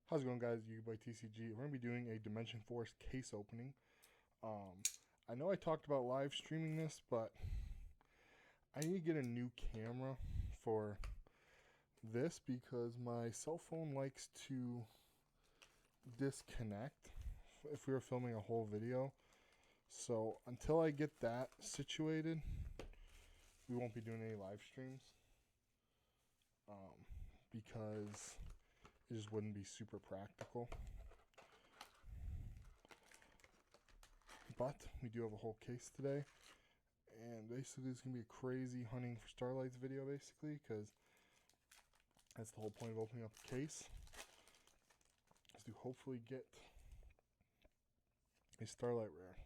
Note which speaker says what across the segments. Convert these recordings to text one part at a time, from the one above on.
Speaker 1: How's it going, guys? You by TCG. We're going to be doing a Dimension Force case opening. I know I talked about live streaming this, but I need to get a new camera for this because my cell phone likes to disconnect if we were filming a whole video. So until I get that situated, we won't be doing any live streams because it just wouldn't be super practical. But we do have a whole case today, and basically it's going to be a crazy hunting for Starlight's video, basically, because that's the whole point of opening up a case, is to hopefully get a Starlight rare.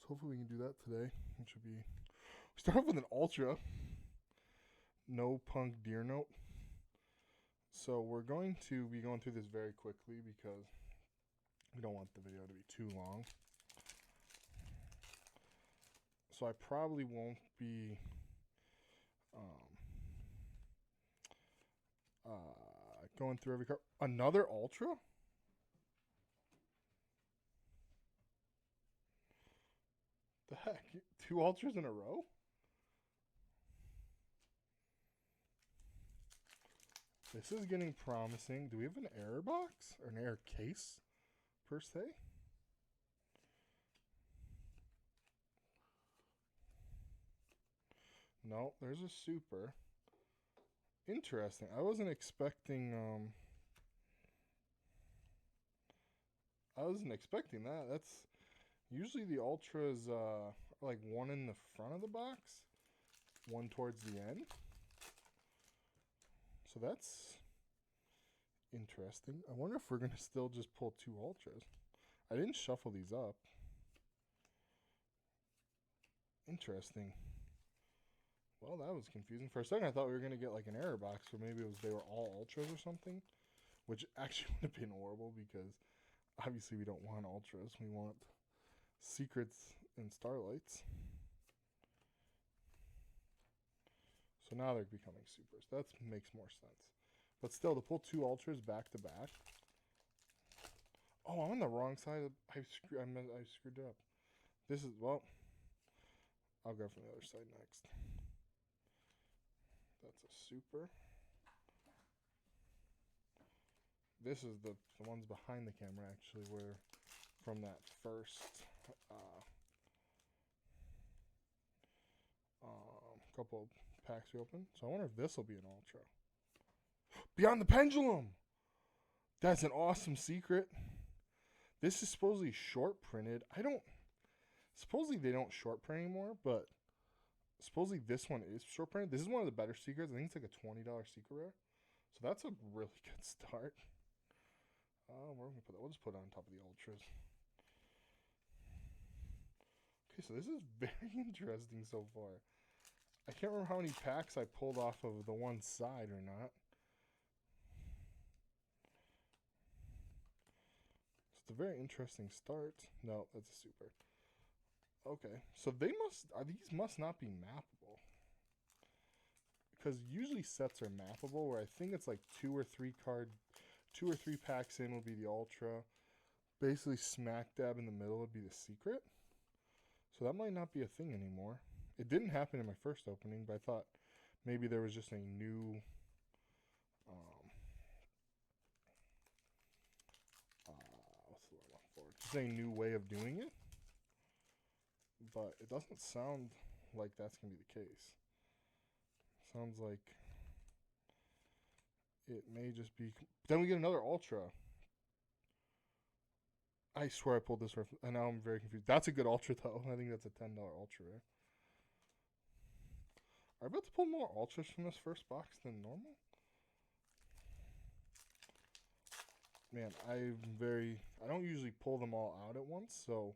Speaker 1: So hopefully we can do that today, which would be, we start off with an Ultra, no Punk Deer Note. So we're going to be going through this very quickly because we don't want the video to be too long. So I probably won't be going through every card. Another Ultra? The heck? 2 Ultras in a row? This is getting promising. Do we have an error box? Or an error case, per se? No, there's a super. Interesting. I wasn't expecting that. That's usually the Ultras like one in the front of the box, one towards the end. So that's interesting. I wonder if we're going to still just pull 2 Ultras. I didn't shuffle these up. Interesting. Well, that was confusing. For a second, I thought we were going to get like an error box, or maybe they were all Ultras or something, which actually would have been horrible because obviously we don't want Ultras. We want Secrets and Starlights. So now they're becoming Supers. That makes more sense. But still, to pull 2 Ultras back to back. Oh, I'm on the wrong side. I screwed it up. This is, well, I'll go from the other side next. That's a super. This is the ones behind the camera, actually, were from that first couple of packs we opened. So I wonder if this will be an Ultra. Beyond the Pendulum! That's an awesome secret. This is supposedly short printed. Supposedly they don't short print anymore, but supposedly this one is short printed. This is one of the better secrets. I think it's like a $20 secret rare. So that's a really good start. Where are we going to put that? We'll just put it on top of the Ultras. Okay, so this is very interesting so far. I can't remember how many packs I pulled off of the one side or not. It's a very interesting start. No, that's a super. Okay, so these must not be mappable. Because usually sets are mappable, where I think it's like 2 or 3 packs in would be the Ultra. Basically smack dab in the middle would be the secret. So that might not be a thing anymore. It didn't happen in my first opening, but I thought maybe there was just a new what's the word I'm looking for? Just a new way of doing it. But it doesn't sound like that's going to be the case. Sounds like it may just be... Then we get another Ultra. I swear I pulled this ref, and now I'm very confused. That's a good Ultra, though. I think that's a $10 Ultra rare. Are we about to pull more Ultras from this first box than normal? Man, I don't usually pull them all out at once, so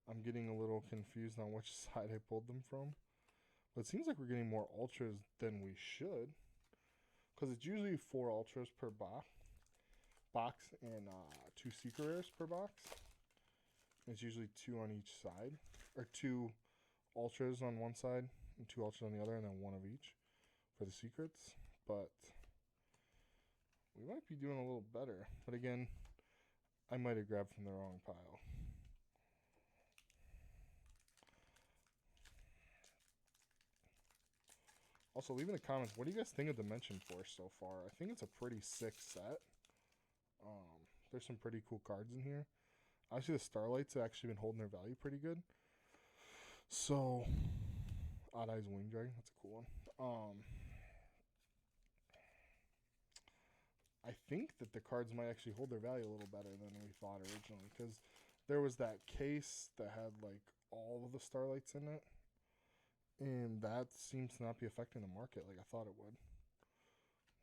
Speaker 1: I'm getting a little confused on which side I pulled them from. But it seems like we're getting more Ultras than we should, because it's usually 4 Ultras per box and 2 secret rares per box. It's usually 2 on each side, or 2 Ultras on one side and 2 Ultras on the other, and then 1 of each for the secrets. But we might be doing a little better. But again, I might have grabbed from the wrong pile. Also, leave in the comments, what do you guys think of Dimension Force so far? I think it's a pretty sick set. There's some pretty cool cards in here. Obviously, the Starlights have actually been holding their value pretty good. So, Odd Eyes Wing Dragon, that's a cool one. I think that the cards might actually hold their value a little better than we thought originally, because there was that case that had like all of the Starlights in it, and that seems to not be affecting the market like I thought it would.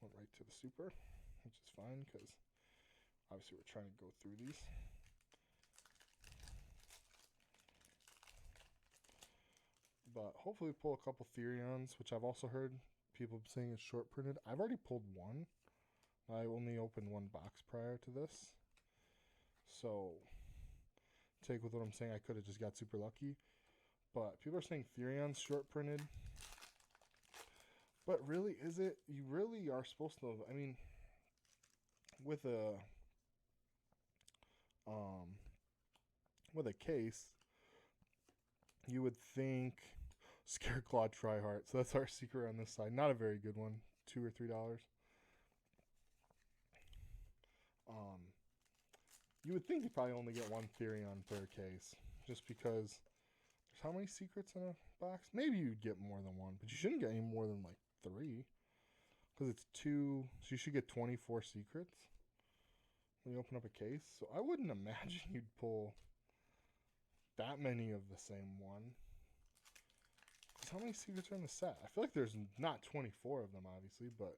Speaker 1: Went right to the super, which is fine because obviously we're trying to go through these. But hopefully we pull a couple Therions, which I've also heard people saying is short printed. I've already pulled one. I only opened one box prior to this. So take with what I'm saying, I could have just got super lucky. But people are saying Therion's short printed. But really, is it? You really are supposed to, I mean, with a case, you would think Scareclaw Tryhard. So that's our secret on this side. Not a very good one. $2 or $3. You would think you probably only get one Therion per case, just because there's how many secrets in a box? Maybe you'd get more than one, but you shouldn't get any more than like 3, because it's 2. So you should get 24 secrets when you open up a case. So I wouldn't imagine you'd pull that many of the same one. Because how many secrets are in the set? I feel like there's not 24 of them, obviously, but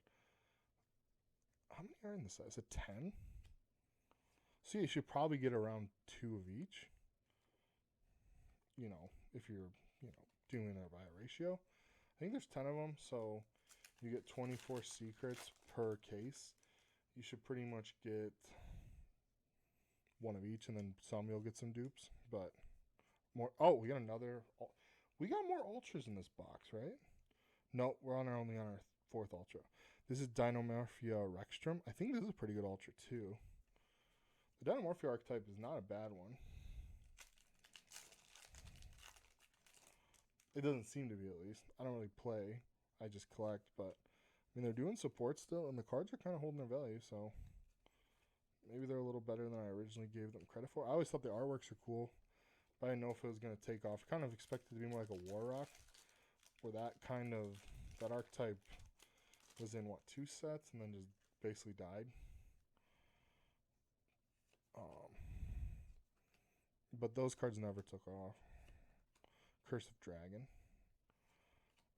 Speaker 1: how many are in the set? Is it 10? So you should probably get around 2 of each. You know, if you're, doing it by a ratio. I think there's 10 of them, so you get 24 secrets per case. You should pretty much get one of each, and then some you'll get some dupes. But more. Oh, we got another. We got more ultras in this box, right? No, we're only on our 4th ultra. This is Dinomorphia Rextrum. I think this is a pretty good ultra too. The Dinomorphia archetype is not a bad one. It doesn't seem to be, at least. I don't really play. I just collect, but I mean, they're doing support still, and the cards are kind of holding their value, so maybe they're a little better than I originally gave them credit for. I always thought the artworks are cool, but I didn't know if it was going to take off. Kind of expected to be more like a War Rock, where that archetype was in, 2 sets, and then just basically died. But those cards never took off. Curse of Dragon.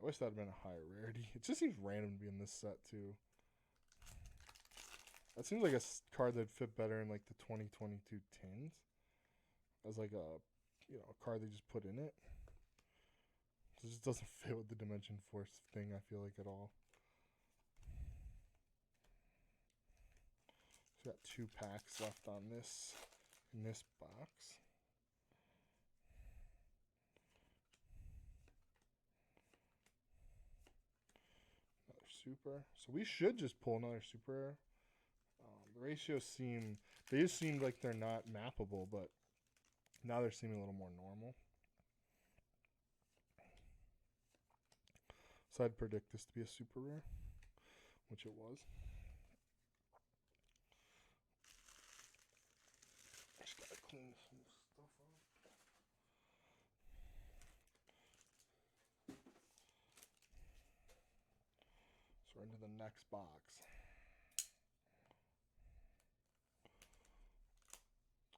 Speaker 1: I wish that had been a higher rarity. It just seems random to be in this set, too. That seems like a card that'd fit better in, like, the 2022 tins. As, like, a card they just put in it. It just doesn't fit with the Dimension Force thing, I feel like, at all. So we got 2 packs left on this, in this box. Super. So we should just pull another super rare. The ratios just seem like they're not mappable, but now they're seeming a little more normal. So I'd predict this to be a super rare, which it was. Just gotta clean some stuff up. So we're into the next box.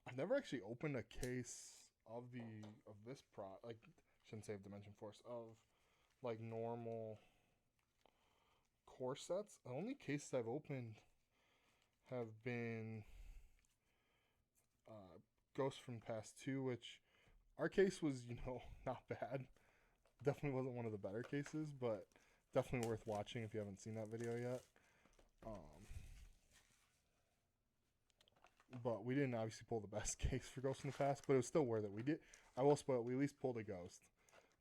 Speaker 1: I've never actually opened a case of this I shouldn't say of Dimension Force, of like normal core sets. The only cases I've opened have been Ghost from Past 2, which our case was, not bad. Definitely wasn't one of the better cases, but definitely worth watching if you haven't seen that video yet. But we didn't obviously pull the best case for Ghost in the Past, but it was still worth it. I will spoil it, we at least pulled a Ghost.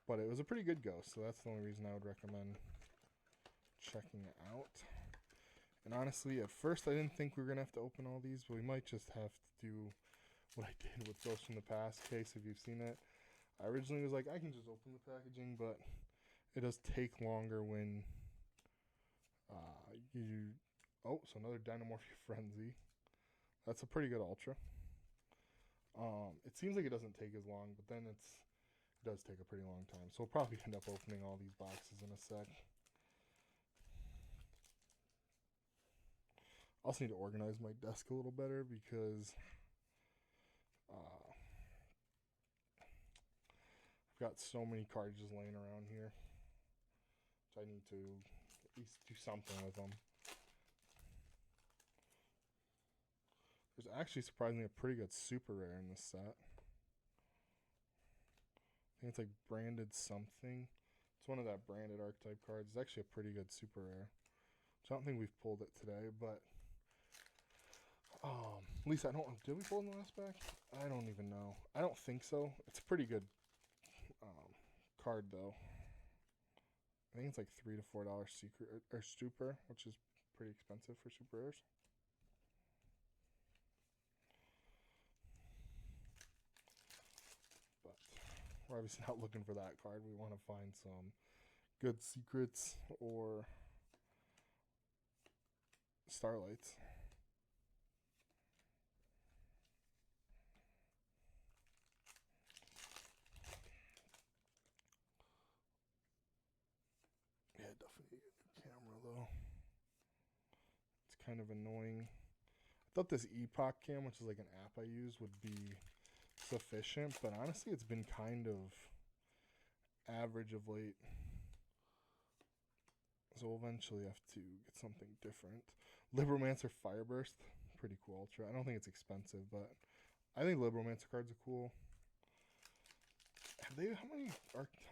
Speaker 1: But it was a pretty good Ghost, so that's the only reason I would recommend checking it out. And honestly, at first I didn't think we were going to have to open all these, but we might just have to do what I did with Ghost from the Past case, if you've seen it. I originally was like, I can just open the packaging, but it does take longer when you... Oh, so another Dynamorphia Frenzy. That's a pretty good Ultra. It seems like it doesn't take as long, but then it does take a pretty long time. So we'll probably end up opening all these boxes in a sec. I also need to organize my desk a little better because I've got so many cards just laying around here. So I need to at least do something with them. There's actually surprisingly a pretty good super rare in this set. I think it's like branded something. It's one of that branded archetype cards. It's actually a pretty good super rare. So I don't think we've pulled it today, but at least I don't. Did we pull in the last pack? I don't even know. I don't think so. It's a pretty good card though. I think it's like $3 to $4 secret or super, which is pretty expensive for super rares. But we're obviously not looking for that card. We want to find some good secrets or Starlights. Yeah, definitely a new camera though. It's kind of annoying. I thought this Epoch cam, which is like an app I use, would be sufficient, but honestly it's been kind of average of late. So we'll eventually have to get something different. Libromancer Fireburst, pretty cool Ultra. I don't think it's expensive, but I think Libromancer cards are cool. Have they? How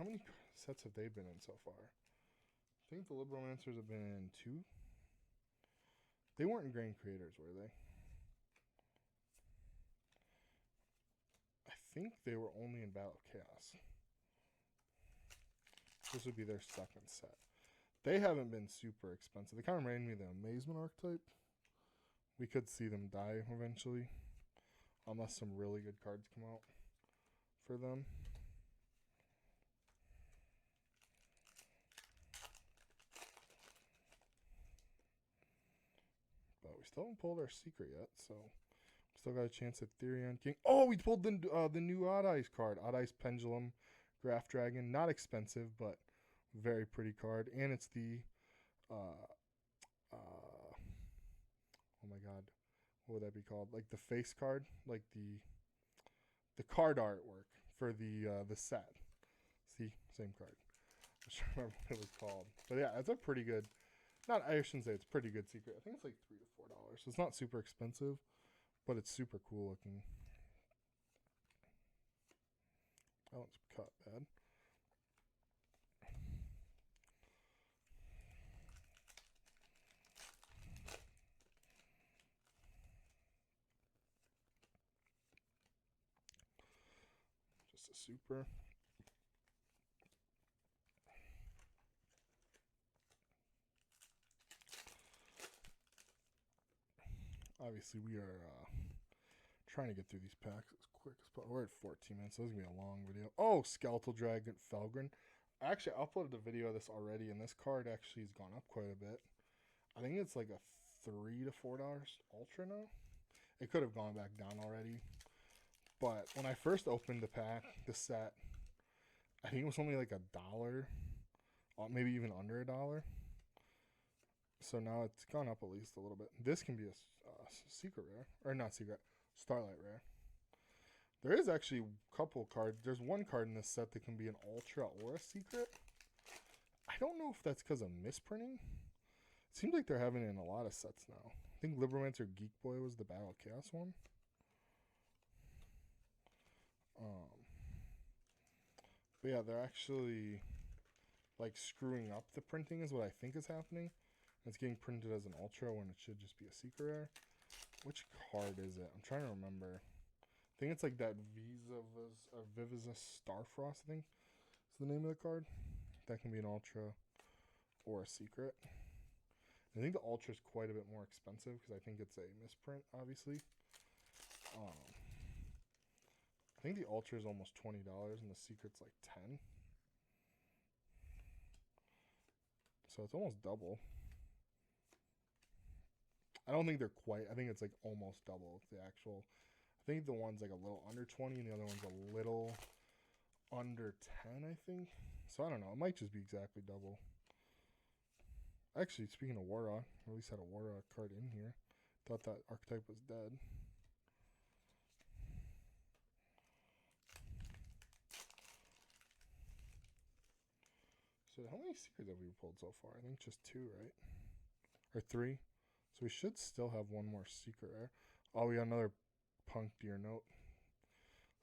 Speaker 1: many sets have they been in so far? I think the Libromancers have been in 2. They weren't in Grand Creators, were they? I think they were only in Battle of Chaos. This would be their second set. They haven't been super expensive. They kind of reminded me of the Amazement archetype. We could see them die eventually, unless some really good cards come out for them. But we still haven't pulled our secret yet, so still got a chance at Therion King. Oh, we pulled the new Odd Eyes card. Odd Eyes Pendulum, Graph Dragon. Not expensive, but very pretty card. And it's the, oh my god, what would that be called? Like the face card, like the card artwork for the set. See, same card. I was trying to remember what it was called. But yeah, it's a pretty good. I shouldn't say it's pretty good secret. I think it's like $3 to $4. So it's not super expensive, but it's super cool looking. That one's cut bad. Just a super. Obviously, we are trying to get through these packs as quick as possible. We're at 14 minutes, so this is going to be a long video. Oh, Skeletal Dragon Felgran. Actually, I uploaded a video of this already, and this card actually has gone up quite a bit. I think it's like a $3 to $4 Ultra now. It could have gone back down already. But when I first opened the set, I think it was only like $1, maybe even under $1. So now it's gone up at least a little bit. This can be a secret rare, or not secret, Starlight rare. There is actually a couple cards. There's one card in this set that can be an Ultra or a secret. I don't know if that's because of misprinting. It seems like they're having it in a lot of sets now. I think Libromancer Geek Boy was the Battle of Chaos one. But yeah, they're actually like screwing up the printing is what I think is happening. It's getting printed as an Ultra when it should just be a secret rare. Which card is it? I'm trying to remember. I think it's like that Vivisus Starfrost, I think is the name of the card. That can be an Ultra or a secret. I think the Ultra is quite a bit more expensive because I think it's a misprint, obviously. I think the Ultra is almost $20 and the Secret's like 10. So it's almost double. I don't think they're quite. I think it's like almost double the actual. I think the one's like a little under 20 and the other one's a little under 10, I think. So I don't know. It might just be exactly double. Actually, speaking of Warrock, at least had a Warrock card in here. Thought that archetype was dead. So how many secrets have we pulled so far? I think just 2, right? Or 3. So we should still have one more secret rare. Oh, we got another Punk Deer Note.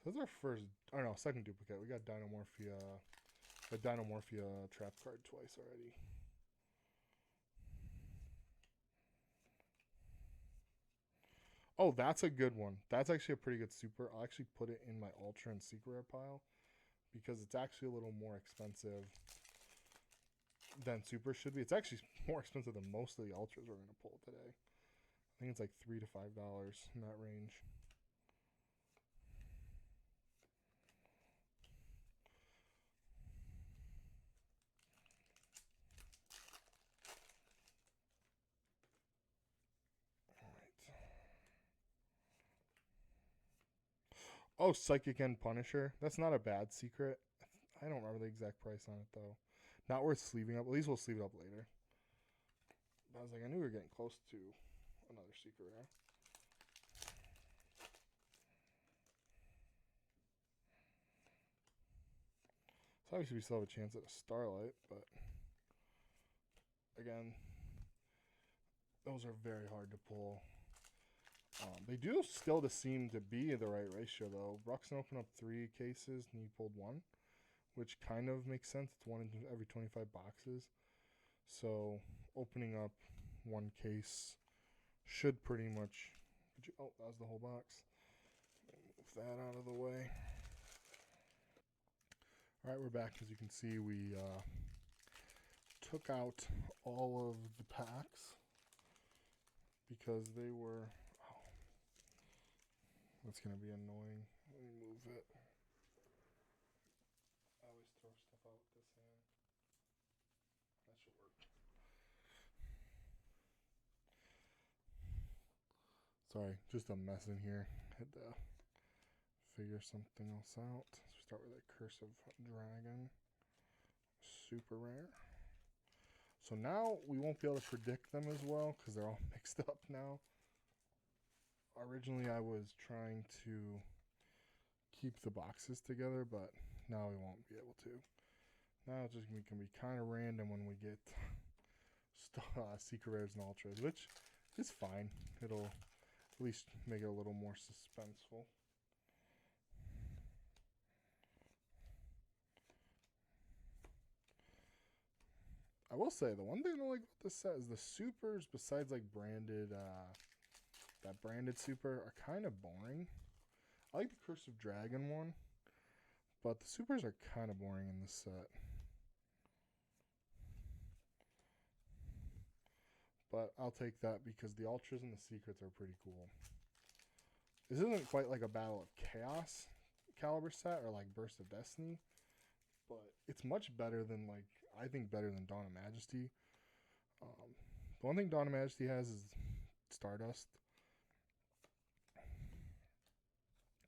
Speaker 1: So that's our first, oh no, second duplicate. We got the Dinomorphia trap card twice already. Oh, that's a good one. That's actually a pretty good super. I'll actually put it in my Ultra and Secret Rare pile because it's actually a little more expensive than Super should be. It's actually more expensive than most of the Ultras we're going to pull today. I think it's like $3 to $5 in that range. Oh, Psychic End Punisher. That's not a bad secret. I don't remember the exact price on it, though. Not worth sleeving up. At least we'll sleeve it up later. But I was like, I knew we were getting close to another secret rare. So obviously we still have a chance at a Starlight, but again, those are very hard to pull. They do still seem to be the right ratio, though. Bruxton opened up 3 cases and he pulled 1, which kind of makes sense. It's 1 in every 25 boxes. So opening up 1 case should pretty much... Oh, that was the whole box. Move that out of the way. All right, we're back. As you can see, we took out all of the packs because they were... That's going to be annoying. Let me move it. I always throw stuff out with this hand. That should work. Sorry, just a mess in here. Had to figure something else out. So we start with a Curse of Dragon. Super rare. So now we won't be able to predict them as well because they're all mixed up now. Originally I was trying to keep the boxes together, but now we won't be able to. Now it's just going to be kind of random when we get secret rares and ultras, which is fine. It'll at least make it a little more suspenseful. I will say the one thing I don't like about this set is the supers, besides like branded, that branded super, are kind of boring. I like the Curse of Dragon one, but the supers are kind of boring in this set. But I'll take that because the ultras and the secrets are pretty cool. This isn't quite like a Battle of Chaos caliber set or like Burst of Destiny, but it's much better than, like, I think better than Dawn of Majesty. The one thing Dawn of Majesty has is Stardust.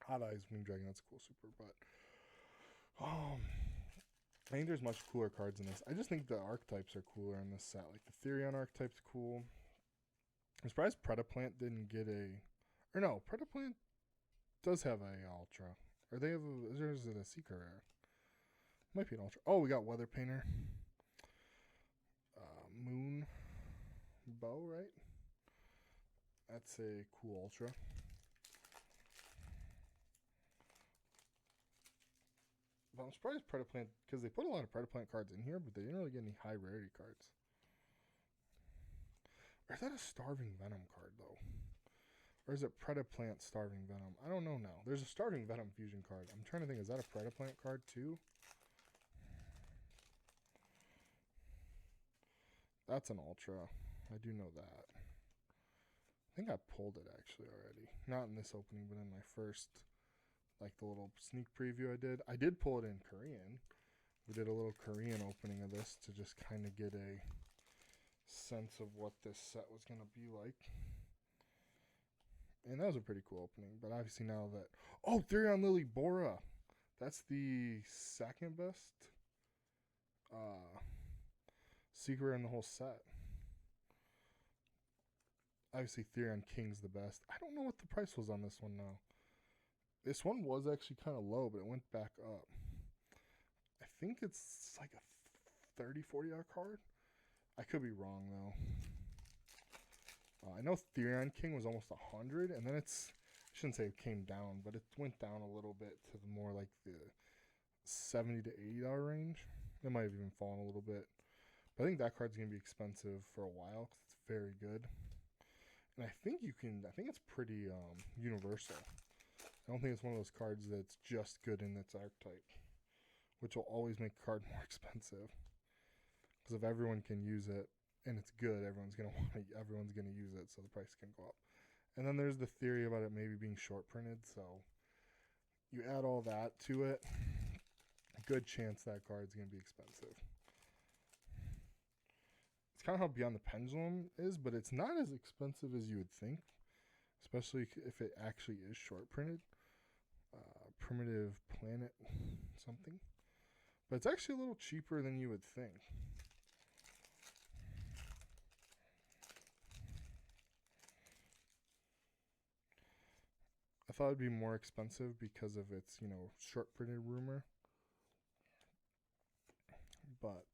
Speaker 1: Hot Eyes Winged Dragon, that's a cool super, but I think there's much cooler cards in this. I just think the archetypes are cooler in this set. Like the Therion archetype's cool. I'm surprised Predaplant didn't get a... Or no, Predaplant does have a Ultra. Or they have a... Is it a secret rare? Might be an Ultra. Oh, we got Weather Painter. Moon Bow, right? That's a cool Ultra. But I'm surprised Predaplant, because they put a lot of Predaplant cards in here, but they didn't really get any high rarity cards. Or is that a Starving Venom card, though? Or is it Predaplant Starving Venom? I don't know now. There's a Starving Venom fusion card. I'm trying to think, is that a Predaplant card, too? That's an Ultra. I do know that. I think I pulled it actually already. Not in this opening, but in my first, like the little sneak preview I did. I did pull it in Korean. We did a little Korean opening of this to just kind of get a sense of what this set was going to be like. And that was a pretty cool opening. But obviously now that... Oh, Therion Lily Bora. That's the second best secret in the whole set. Obviously, Therion King's the best. I don't know what the price was on this one now. This one was actually kind of low, but it went back up. I think it's like a $30, $40 card. I could be wrong, though. I know Therion King was almost 100, and then it's... I shouldn't say it came down, but it went down a little bit to the more like the $70 to $80 range. It might have even fallen a little bit. But I think that card's going to be expensive for a while because it's very good. And I think it's pretty universal. I don't think it's one of those cards that's just good in its archetype, which will always make a card more expensive. Because if everyone can use it and it's good, everyone's gonna use it, so the price can go up. And then there's the theory about it maybe being short printed, so you add all that to it, a good chance that card's gonna be expensive. It's kind of how Beyond the Pendulum is, but it's not as expensive as you would think, especially if it actually is short printed. Primitive Planet something. But it's actually a little cheaper than you would think. I thought it'd be more expensive because of its, short printed rumor. But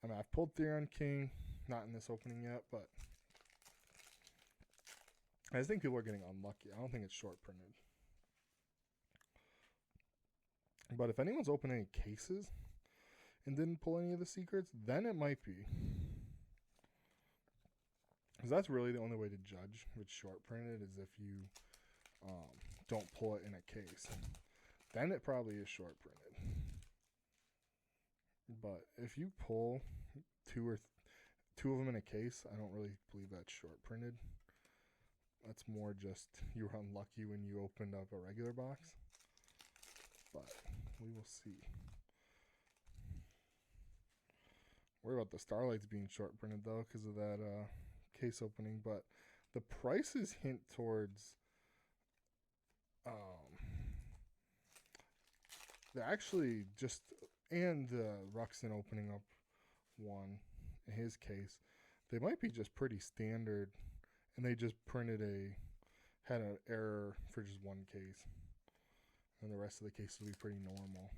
Speaker 1: I mean, I've pulled Therion King, not in this opening yet, but I just think people are getting unlucky. I don't think it's short printed. But if anyone's opened any cases and didn't pull any of the secrets, then it might be. Because that's really the only way to judge if it's short printed is if you don't pull it in a case. Then it probably is short printed. But if you pull two of them in a case, I don't really believe that's short printed. That's more just you were unlucky when you opened up a regular box. But we will see. Worry about the Starlights being short printed though because of that case opening. But the prices hint towards they're actually just, and Ruxin opening up one in his case, they might be just pretty standard, and they just had an error for just one case, and the rest of the cases will be pretty normal.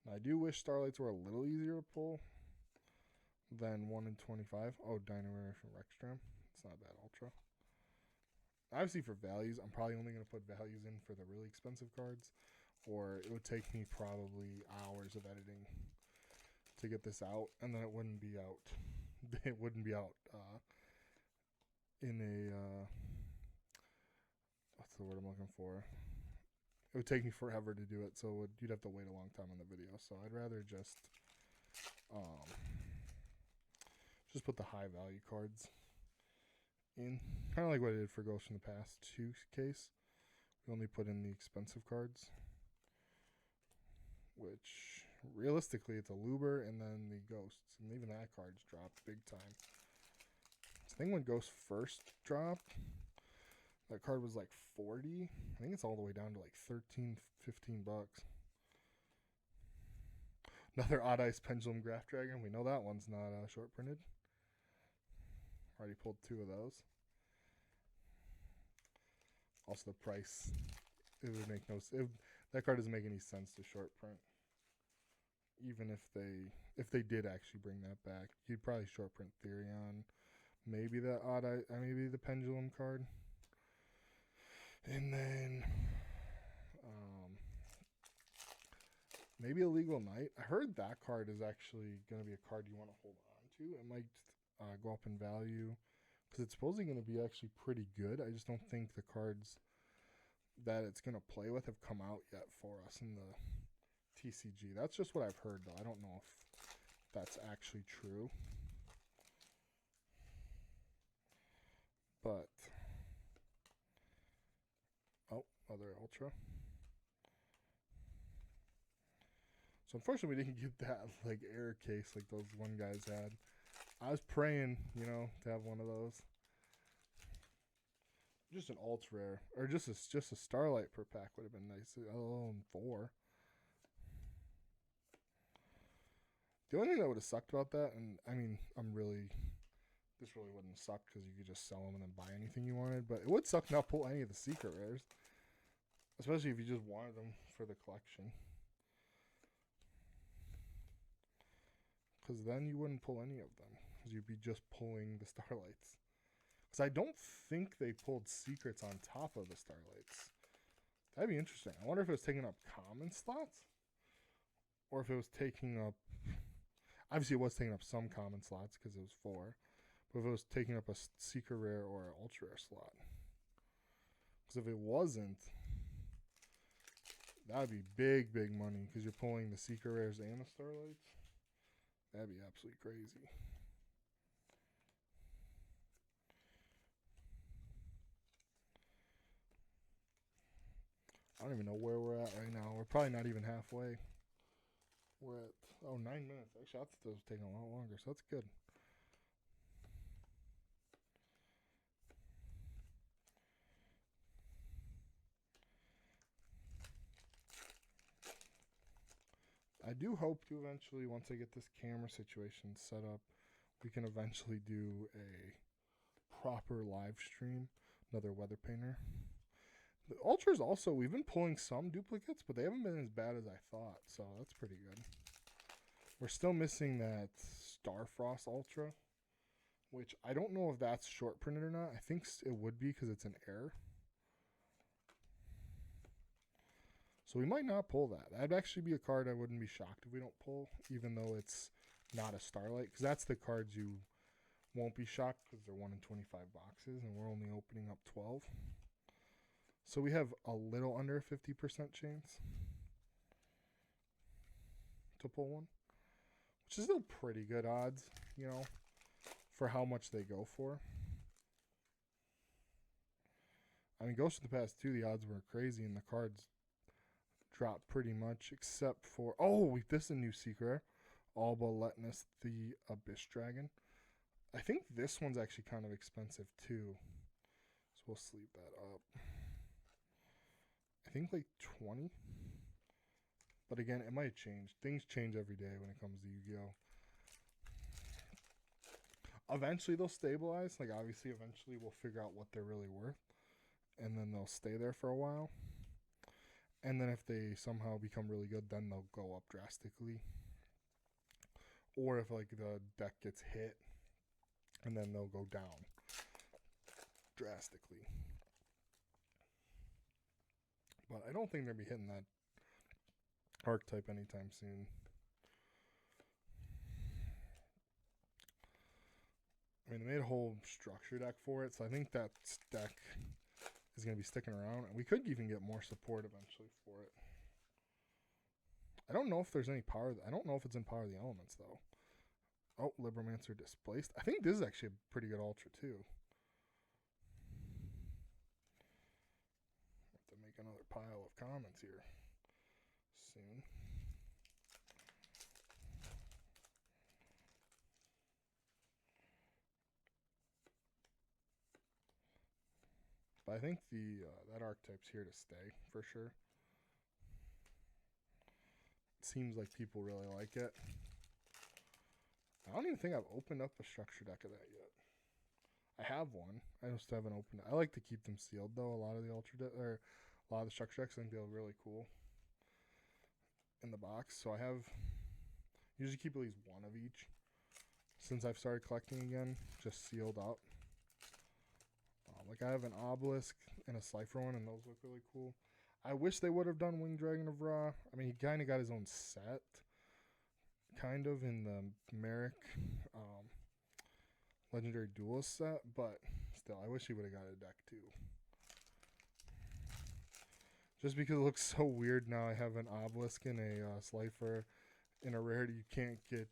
Speaker 1: Now, I do wish Starlights were a little easier to pull than 1 in 25. Oh, Dynamare from Rextram. It's not bad Ultra. Obviously for values, I'm probably only going to put values in for the really expensive cards, or it would take me probably hours of editing to get this out, and then it wouldn't be out. It wouldn't be out in a what's the word I'm looking for? It would take me forever to do it, so you'd have to wait a long time on the video. So I'd rather just put the high value cards in, kind of like what I did for Ghost in the Past 2 case. We only put in the expensive cards, which realistically it's a Luber and then the Ghosts, and even that card's dropped big time. I think when Ghost first dropped, that card was like 40. I think it's all the way down to like 13, 15 bucks. Another Odd Ice Pendulum Graph Dragon. We know that one's not short printed. Already pulled 2 of those. Also, the price, it would make no sense. That card doesn't make any sense to short print. Even if they did actually bring that back, you'd probably short print Therion, maybe the maybe the Pendulum card, and then maybe a Legal Knight. I heard that card is actually going to be a card you want to hold on to. It might go up in value because it's supposedly going to be actually pretty good. I just don't think the cards that it's going to play with have come out yet for us in the TCG. That's just what I've heard, though. I don't know if that's actually true. But, oh, other Ultra. So unfortunately, we didn't get that like air case like those one guys had. I was praying, you know, to have one of those. Just an ultra rare, or just a Starlight per pack would have been nice. Alone 4. The only thing that would have sucked about that, and I mean, this really wouldn't suck because you could just sell them and then buy anything you wanted. But it would suck not pull any of the secret rares, especially if you just wanted them for the collection. Because then you wouldn't pull any of them. Because you'd be just pulling the Starlights. Because I don't think they pulled secrets on top of the Starlights. That'd be interesting. I wonder if it was taking up common slots. Or if it was taking up... Obviously it was taking up some common slots because it was 4. But if it was taking up a secret rare or an ultra rare slot. Because if it wasn't... That would be big, big money. Because you're pulling the secret rares and the Starlights. That'd be absolutely crazy. I don't even know where we're at right now. We're probably not even halfway. We're at, 9 minutes. Actually, I thought this was taking a lot longer, so that's good. I do hope to eventually, once I get this camera situation set up, we can eventually do a proper live stream, another weather painter. The Ultras also, we've been pulling some duplicates, but they haven't been as bad as I thought, so that's pretty good. We're still missing that Starfrost Ultra, which I don't know if that's short printed or not. I think it would be because it's an air. So we might not pull that. That'd actually be a card I wouldn't be shocked if we don't pull, even though it's not a Starlight. Because that's the cards you won't be shocked because they're 1 in 25 boxes, and we're only opening up 12. So we have a little under 50% chance to pull one, which is still pretty good odds, you know, for how much they go for. I mean, Ghost of the Past 2, the odds were crazy, and the cards dropped pretty much, except for... Oh, this is a new secret. Alba Letness, the Abyss Dragon. I think this one's actually kind of expensive, too. So we'll sleeve that up. I think like 20. But again, it might change. Things change every day when it comes to Yu-Gi-Oh! Eventually they'll stabilize. Like obviously eventually we'll figure out what they're really worth. And then they'll stay there for a while. And then if they somehow become really good, then they'll go up drastically. Or if like the deck gets hit, and then they'll go down drastically. But I don't think they'll be hitting that archetype anytime soon. I mean, they made a whole structure deck for it, so I think that deck is going to be sticking around. And we could even get more support eventually for it. I don't know if there's any power. I don't know if it's in Power of the Elements, though. Oh, Libromancer Displaced. I think this is actually a pretty good Ultra, too. Have to make another pile of comments here soon. But I think that archetype's here to stay, for sure. It seems like people really like it. I don't even think I've opened up a structure deck of that yet. I have one. I just haven't opened it. I like to keep them sealed, though. A lot of the a lot of the structure decks I think they look really cool in the box. So I have usually keep at least one of each since I've started collecting again, just sealed up. Like I have an Obelisk and a Cypher one, and those look really cool. I wish they would have done Winged Dragon of Ra. I mean, he kind of got his own set, kind of in the Merrick Legendary Duelist set, but still, I wish he would have got a deck too. Just because it looks so weird now, I have an obelisk and a Slifer in a rarity you can't get.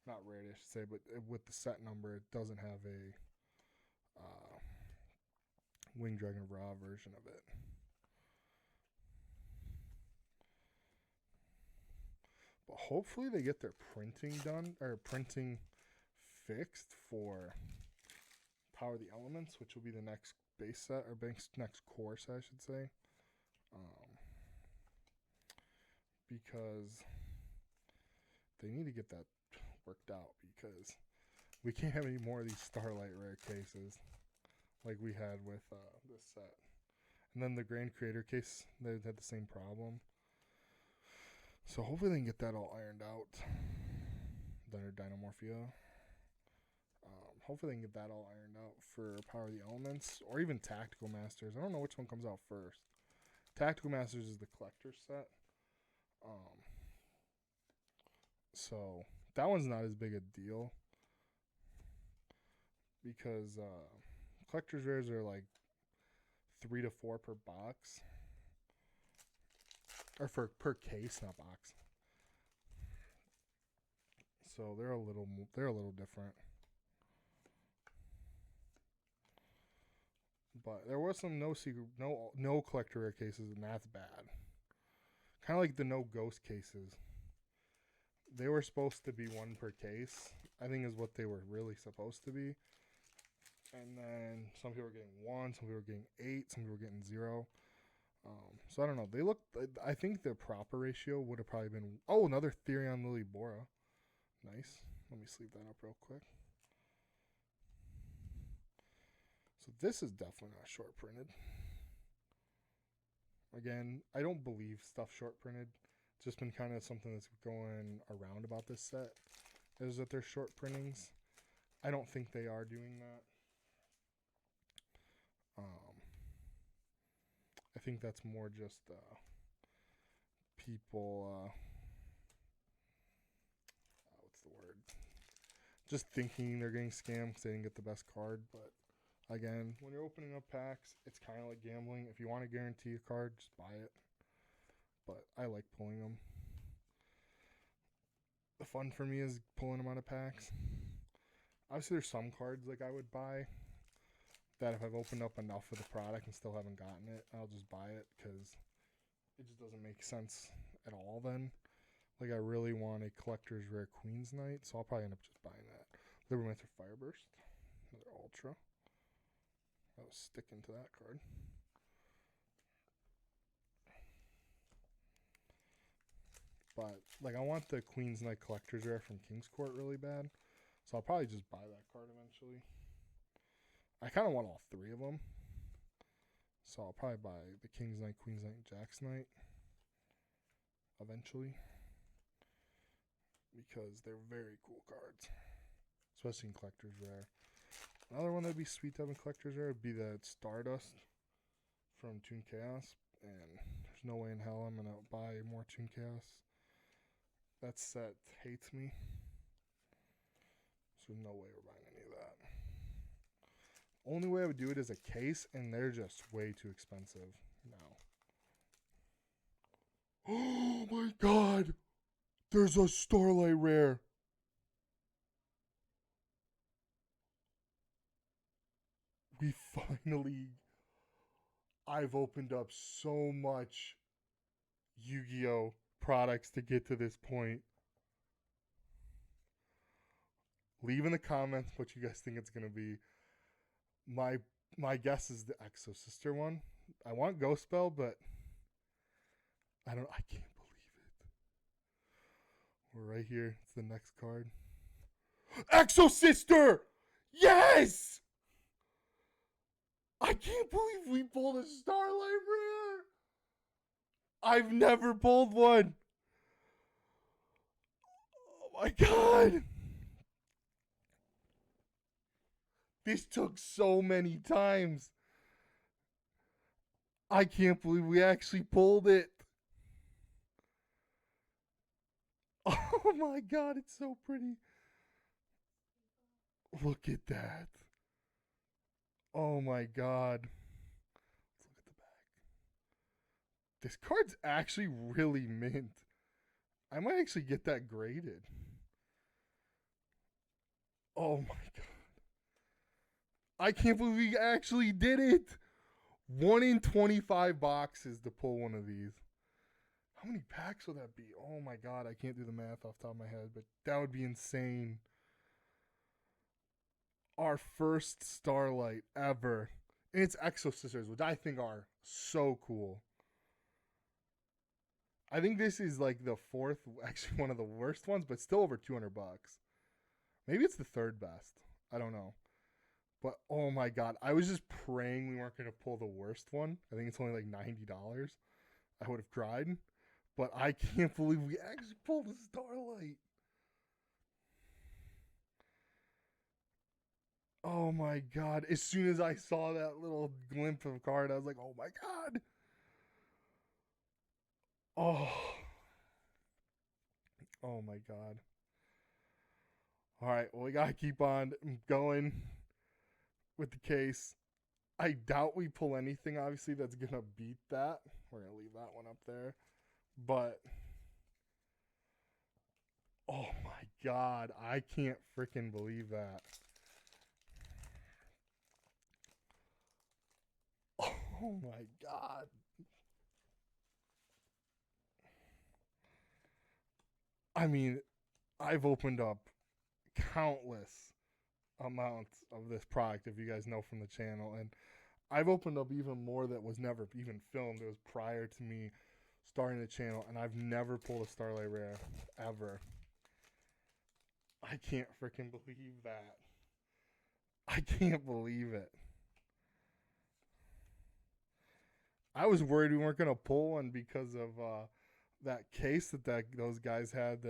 Speaker 1: Not rarity, I should say, but with the set number, it doesn't have a Winged Dragon Raw version of it. But hopefully they get their printing done, or printing fixed for Power the Elements, which will be the next base set, or next core set, I should say. Because they need to get that worked out, because we can't have any more of these Starlight rare cases like we had with this set. And then the Grand Creator case, they had the same problem. So hopefully they can get that all ironed out. Dynamorphia. Hopefully they can get that all ironed out for Power of the Elements, or even Tactical Masters. I don't know which one comes out first. Tactical Masters is the collector's set. So that one's not as big a deal, because collector's rares are like 3 to 4 per box, or per case, not box. So they're a little different. But there was some no collector rare cases, and that's bad. Kind of like the no ghost cases. They were supposed to be 1 per case, I think, is what they were really supposed to be. And then some people were getting 1, some people were getting 8, some people were getting 0. So I don't know. I think the proper ratio would have probably been. Oh, another Therion Lily Bora. Nice. Let me sleeve that up real quick. So this is definitely not short printed. Again, I don't believe stuff short printed. It's just been kind of something that's going around about this set, is that they're short printings. I don't think they are doing that. I think that's more just people, what's the word? Just thinking they're getting scammed because they didn't get the best card. But again, when you're opening up packs, it's kind of like gambling. If you want to guarantee a card, just buy it. But I like pulling them. The fun for me is pulling them out of packs. Obviously, there's some cards like I would buy that if I've opened up enough of the product and still haven't gotten it, I'll just buy it, because it just doesn't make sense at all then. Like, I really want a collector's rare Queen's Knight, so I'll probably end up just buying that. Libermancer Fireburst, another Ultra. I was sticking to that card. But, like, I want the Queen's Knight collector's rare from King's Court really bad, so I'll probably just buy that card eventually. I kind of want all 3 of them. So I'll probably buy the King's Knight, Queen's Knight, and Jack's Knight eventually, because they're very cool cards, especially in Collector's Rare. Another one that'd be sweet to have in Collector's Rare would be the Stardust from Toon Chaos, and there's no way in hell I'm going to buy more Toon Chaos. That set hates me, so no way we're buying any of that. Only way I would do it is a case, and they're just way too expensive now. Oh my god! There's a Starlight rare! We finally... I've opened up so much Yu-Gi-Oh! Products to get to this point. Leave in the comments what you guys think it's going to be. My guess is the Exo Sister one. I want Ghost Spell, but I can't believe it. We're right here. It's the next card. Exo Sister! Yes! I can't believe we pulled a Starlight rare. I've never pulled one. Oh my god. This took so many times. I can't believe we actually pulled it. Oh my god, it's so pretty. Look at that. Oh my god. Let's look at the back. This card's actually really mint. I might actually get that graded. Oh my god. I can't believe we actually did it. 1 in 25 boxes to pull one of these. How many packs would that be? Oh my god, I can't do the math off the top of my head, but that would be insane. Our first Starlight ever. And it's Exo Sisters, which I think are so cool. I think this is like the fourth, actually one of the worst ones, but still over 200 bucks. Maybe it's the third best. I don't know. But oh my god, I was just praying we weren't going to pull the worst one. I think it's only like $90. I would have cried. But I can't believe we actually pulled a Starlight. Oh my god. As soon as I saw that little glimpse of card, I was like, oh my god. Oh. Oh my god. Alright, well, we gotta keep on going with the case. I doubt we pull anything, obviously, that's gonna beat that. We're gonna leave that one up there. But oh my god, I can't freaking believe that. Oh my god. I mean, I've opened up countless amounts of this product, if you guys know from the channel, and I've opened up even more that was never even filmed. It was prior to me starting the channel, and I've never pulled a Starlight Rare ever. I can't freaking believe that. I can't believe it. I was worried we weren't gonna pull one because of that case that those guys had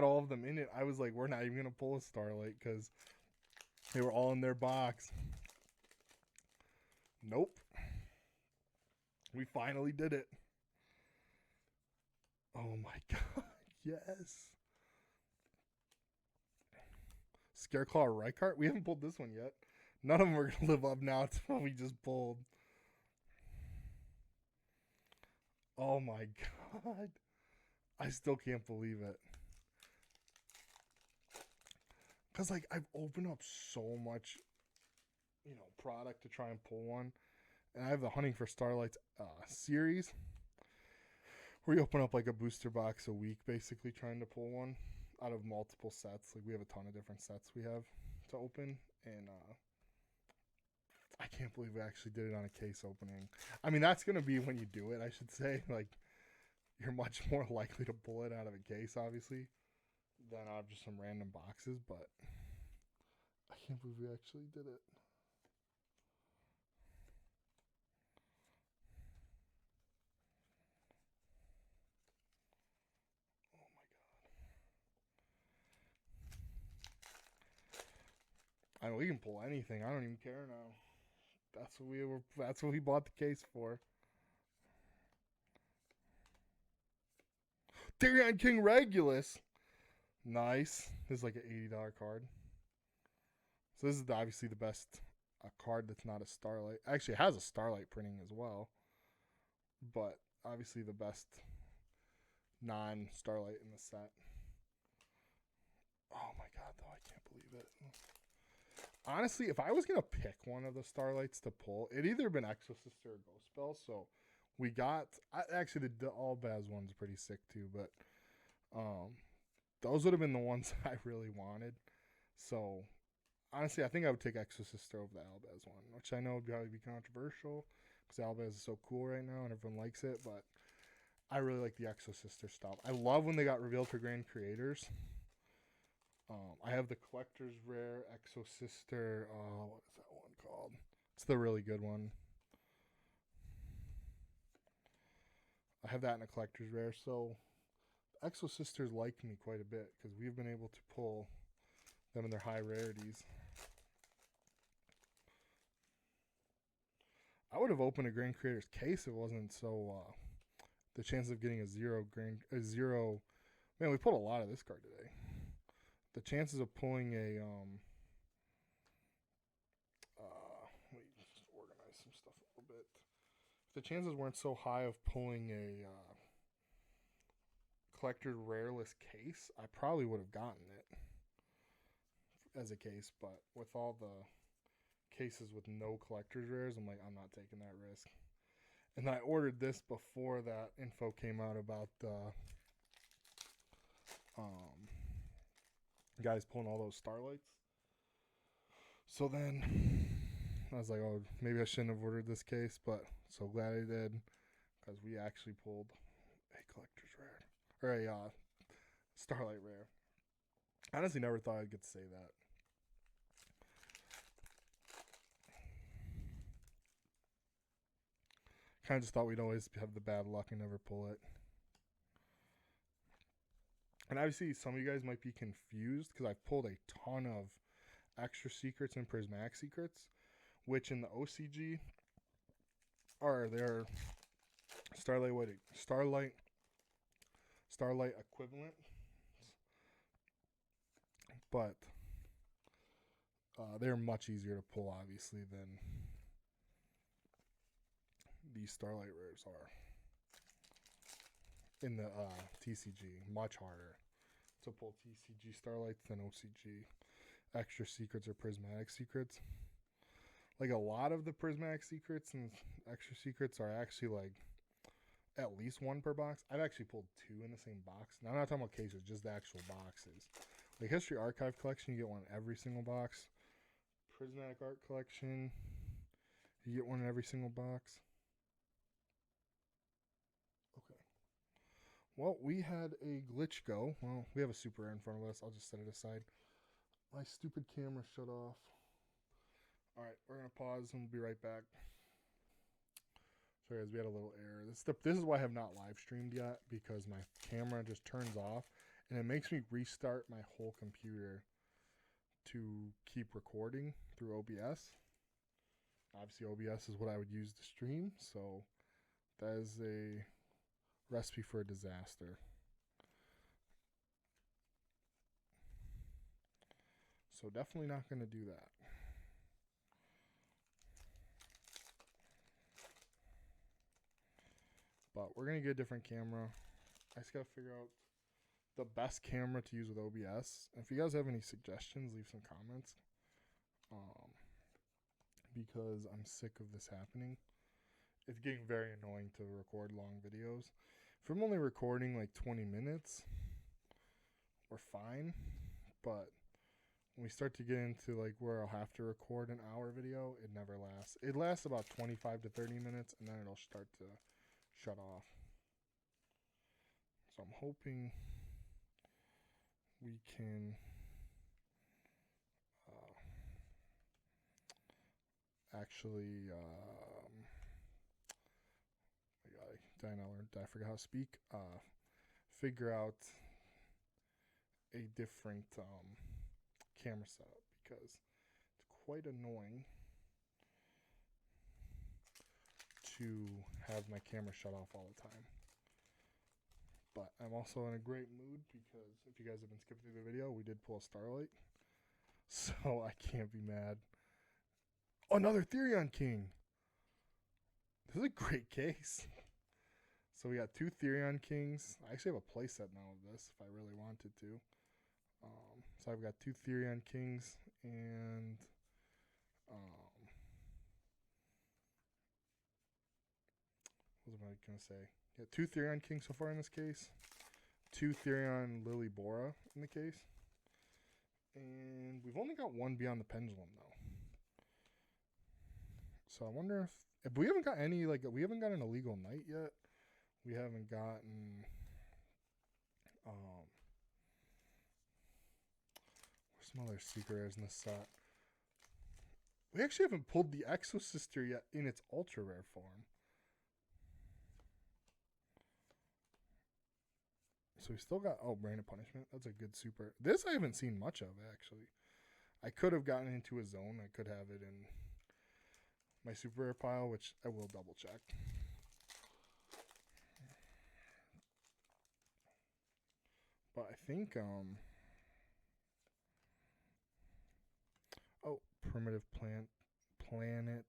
Speaker 1: all of them in it. I was like, we're not even gonna pull a Starlight because they were all in their box. Nope. We finally did it. Oh my god, yes. Scareclaw Rykart? We haven't pulled this one yet. None of them are gonna live up now to what we just pulled. Oh my god. I still can't believe it. Because, like, I've opened up so much, product to try and pull one. And I have the Hunting for Starlights series, where you open up, like, a booster box a week, basically, trying to pull one out of multiple sets. Like, we have a ton of different sets we have to open. And I can't believe we actually did it on a case opening. I mean, that's going to be when you do it, I should say. Like, you're much more likely to pull it out of a case, obviously, than out of just some random boxes. But I can't believe we actually did it. Oh my god. I mean, we can pull anything. I don't even care now. That's what we bought the case for. Therion King Regulus. Nice. This is like an $80 card. So this is obviously the best card that's not a Starlight. Actually, it has a Starlight printing as well. But obviously the best non-Starlight in the set. Oh my god, though. I can't believe it. Honestly, if I was going to pick one of the Starlights to pull, it'd either been Exo Sister or Ghost Spell. So we got... actually, the All-Baz one's pretty sick too. But those would have been the ones I really wanted. So honestly, I think I would take Exo Sister over the All-Baz one, which I know would probably be controversial because All-Baz is so cool right now and everyone likes it. But I really like the Exo Sister stuff. I love when they got revealed for Grand Creators. I have the Collector's Rare Exo Sister. What is that one called? It's the really good one. I have that in a Collector's Rare. So Exo Sisters like me quite a bit because we've been able to pull them in their high rarities. I would have opened a Grand Creators case if it wasn't so the chance of getting a zero. Man, we pulled a lot of this card today. The chances of pulling a let me just organize some stuff a little bit. the chances weren't so high of pulling a collector rareless case, I probably would have gotten it as a case. But with all the cases with no collector's rares, I'm like, I'm not taking that risk. And I ordered this before that info came out about the guys pulling all those Starlights. So then I was like, oh, maybe I shouldn't have ordered this case, but so glad I did, because we actually pulled a collector's rare, or a Starlight rare. I honestly never thought I'd get to say that. Kind of just thought we'd always have the bad luck and never pull it. And obviously some of you guys might be confused because I've pulled a ton of extra secrets and prismatic secrets, which in the OCG are their Starlight equivalent, but they're much easier to pull, obviously, than these Starlight rares are. In the TCG, much harder to pull TCG Starlights than OCG extra secrets or prismatic secrets. Like, a lot of the prismatic secrets and extra secrets are actually like at least one per box. I've actually pulled two in the same box. Now, I'm not talking about cases, just the actual boxes. Like History Archive Collection, you get one in every single box. Prismatic Art Collection, you get one in every single box. Okay. Well, we had a glitch go. Well, we have a super rare in front of us. I'll just set it aside. My stupid camera shut off. Alright, we're going to pause and we'll be right back. Sorry guys, we had a little error. This is why I have not live streamed yet, because my camera just turns off and it makes me restart my whole computer to keep recording through OBS. Obviously OBS is what I would use to stream, so that is a recipe for a disaster. So definitely not going to do that. But we're going to get a different camera. I just got to figure out the best camera to use with OBS. If you guys have any suggestions, leave some comments. Because I'm sick of this happening. It's getting very annoying to record long videos. If I'm only recording like 20 minutes, we're fine. But when we start to get into like where I'll have to record an hour video, it never lasts. It lasts about 25 to 30 minutes, and then it'll start to shut off. So I'm hoping we can actually I forgot how to speak. Figure out a different camera setup, because it's quite annoying to have my camera shut off all the time. But I'm also in a great mood because if you guys have been skipping through the video, we did pull a Starlight. So I can't be mad. Oh, another Therion King. This is a great case. So we got two Therion Kings. I actually have a playset now of this if I really wanted to. So I've got two Therion Kings and what was I going to say? Yeah, two Therion Kings so far in this case. Two Therion Lily Bora in the case. And we've only got one Beyond the Pendulum though. So I wonder if we haven't got any, like, we haven't got an Illegal Knight yet. We haven't gotten where's some other secret rares in this set? We actually haven't pulled the Exo Sister yet in its ultra rare form. So we still got, oh, Brain of Punishment. That's a good super. This I haven't seen much of, actually. I could have gotten into a zone. I could have it in my super rare pile, which I will double check. But I think, oh, Primitive Planet.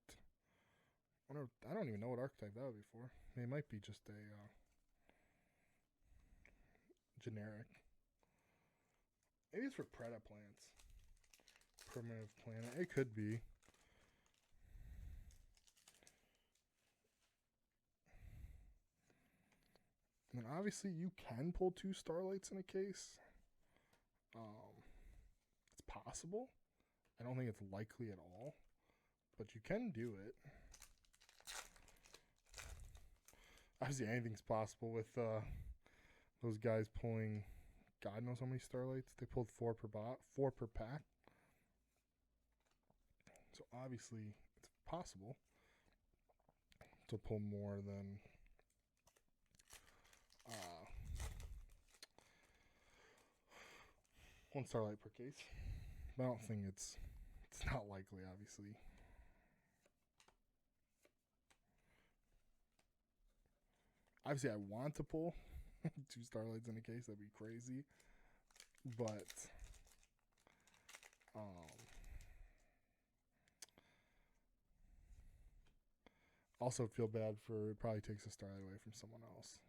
Speaker 1: I don't even know what archetype that would be for. I mean, it might be just a generic. Maybe it's for Predaplants. Primitive planet. It could be. And then obviously you can pull 2 Starlights in a case. It's possible. I don't think it's likely at all. But you can do it. Obviously anything's possible with those guys pulling God knows how many Starlights. They pulled 4 per pack. So obviously it's possible to pull more than 1 Starlight per case. But I don't think it's not likely, obviously. Obviously, I want to pull 2 Starlights in a case. That'd be crazy. But also feel bad for it probably takes a Starlight away from someone else.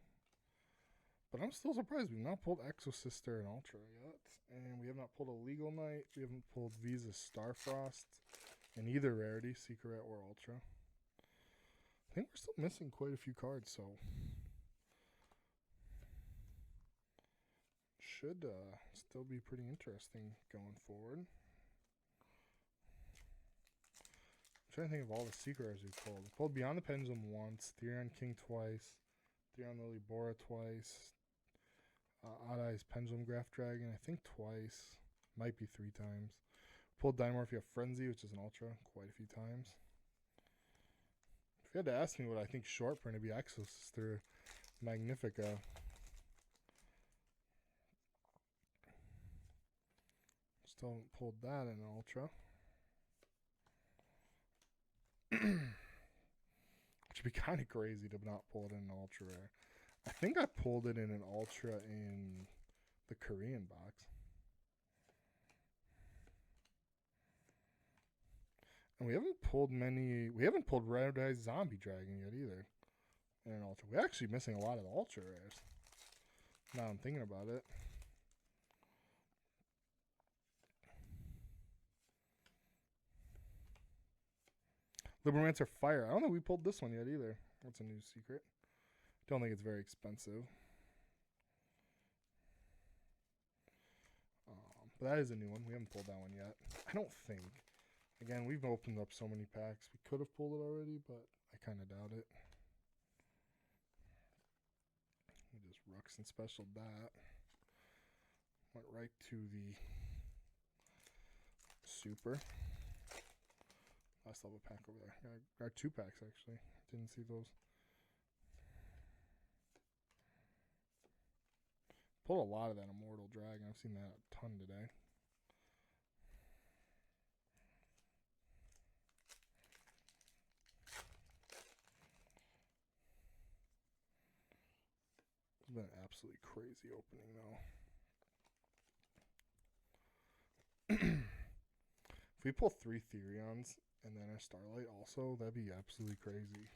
Speaker 1: But I'm still surprised we've not pulled Exosister and Ultra yet. And we have not pulled a Legal Knight. We haven't pulled Visa Starfrost in either rarity, Secret or Ultra. I think we're still missing quite a few cards, so should still be pretty interesting going forward. I'm trying to think of all the secret rares we pulled. We pulled Beyond the Pendulum once, Therion King twice, Therion Lily Bora twice, Odd Eyes Pendulum Graph Dragon, I think twice, might be 3 times. Pulled Dimorphia Frenzy, which is an Ultra, quite a few times. If you had to ask me what I think short print, it'd be Exosister Magnifica. Still haven't pulled that in an Ultra. Which would be kind of crazy to not pull it in an Ultra Rare. I think I pulled it in an Ultra in the Korean box. And we haven't pulled Red Eye Zombie Dragon yet either in an Ultra. We're actually missing a lot of the Ultra Rares. Now I'm thinking about it. Liberamancer Fire. I don't think we pulled this one yet either. That's a new secret. Don't think it's very expensive. But that is a new one. We haven't pulled that one yet. I don't think. Again, we've opened up so many packs. We could have pulled it already, but I kind of doubt it. We just Rux and specialed that. Went right to the Super. I still have a pack over there. Got 2 packs, actually. Didn't see those. Pulled a lot of that Immortal Dragon. I've seen that a ton today. It's been an absolutely crazy opening, though. If we pull 3 Therions and then a Starlight also, that'd be absolutely crazy.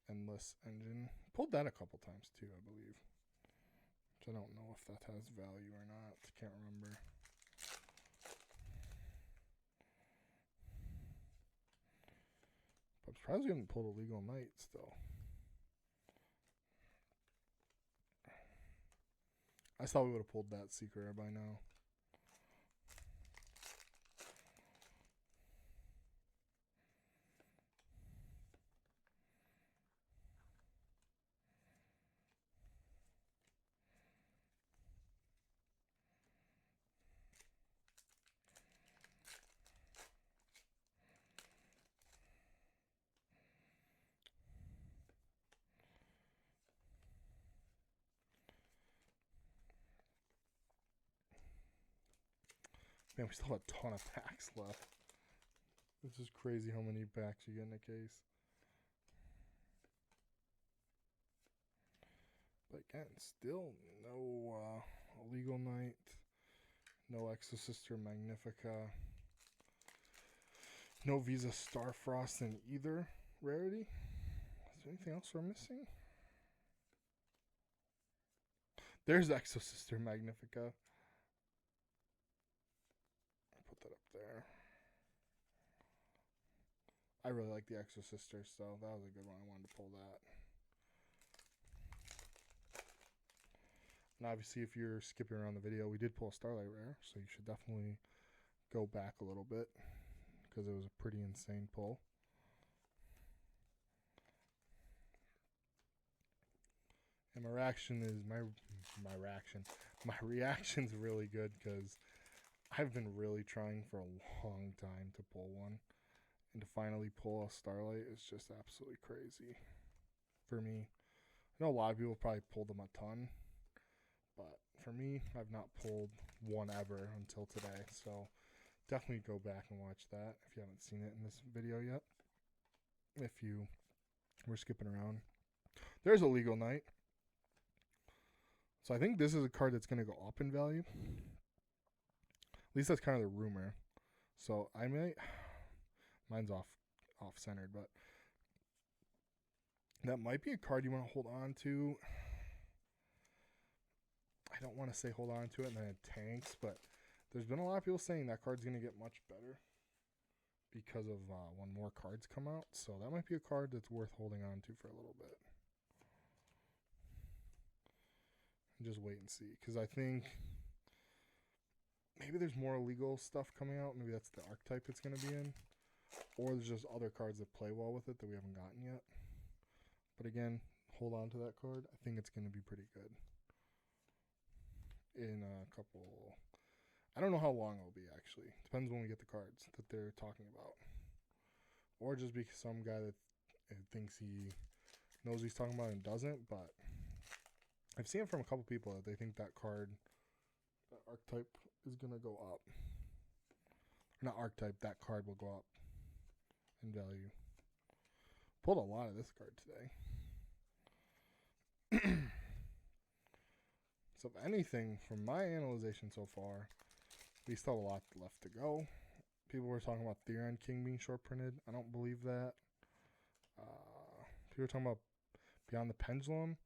Speaker 1: Endless Engine. Pulled that a couple times too, I believe. Which I don't know if that has value or not. Can't remember. But I'm surprised we haven't pulled a Legal Knight still. I thought we would have pulled that secret rare by now. Man, we still have a ton of packs left. It's just crazy how many packs you get in a case. But again, still no Illegal Knight. No Exosister Magnifica. No Visa Starfrost in either rarity. Is there anything else we're missing? There's Exosister Magnifica. I'll put that up there. I really like the Exosister, so that was a good one. I wanted to pull that. And obviously, if you're skipping around the video, we did pull a Starlight rare, so you should definitely go back a little bit because it was a pretty insane pull. And my reaction's really good because I've been really trying for a long time to pull one, and to finally pull a Starlight is just absolutely crazy for me. I know a lot of people probably pulled them a ton, but for me, I've not pulled one ever until today. So definitely go back and watch that if you haven't seen it in this video yet. If you were skipping around, there's a Legal Knight. So I think this is a card that's going to go up in value. At least that's kind of the rumor. So I might, mine's off centered, but that might be a card you want to hold on to. I don't want to say hold on to it and then it tanks, but there's been a lot of people saying that card's going to get much better because of when more cards come out. So that might be a card that's worth holding on to for a little bit. And just wait and see, because I think maybe there's more illegal stuff coming out. Maybe that's the archetype it's going to be in. Or there's just other cards that play well with it that we haven't gotten yet. But again, hold on to that card. I think it's going to be pretty good. In a couple, I don't know how long it'll be actually. Depends when we get the cards that they're talking about. Or just because some guy that thinks he knows what he's talking about and doesn't. But I've seen it from a couple people that they think that card, that archetype, is going to go up. Not archetype, that card will go up in value. Pulled a lot of this card today. So if anything, from my analyzation so far, we still have a lot left to go. People were talking about Theron King being short printed. I don't believe that. People were talking about Beyond the Pendulum.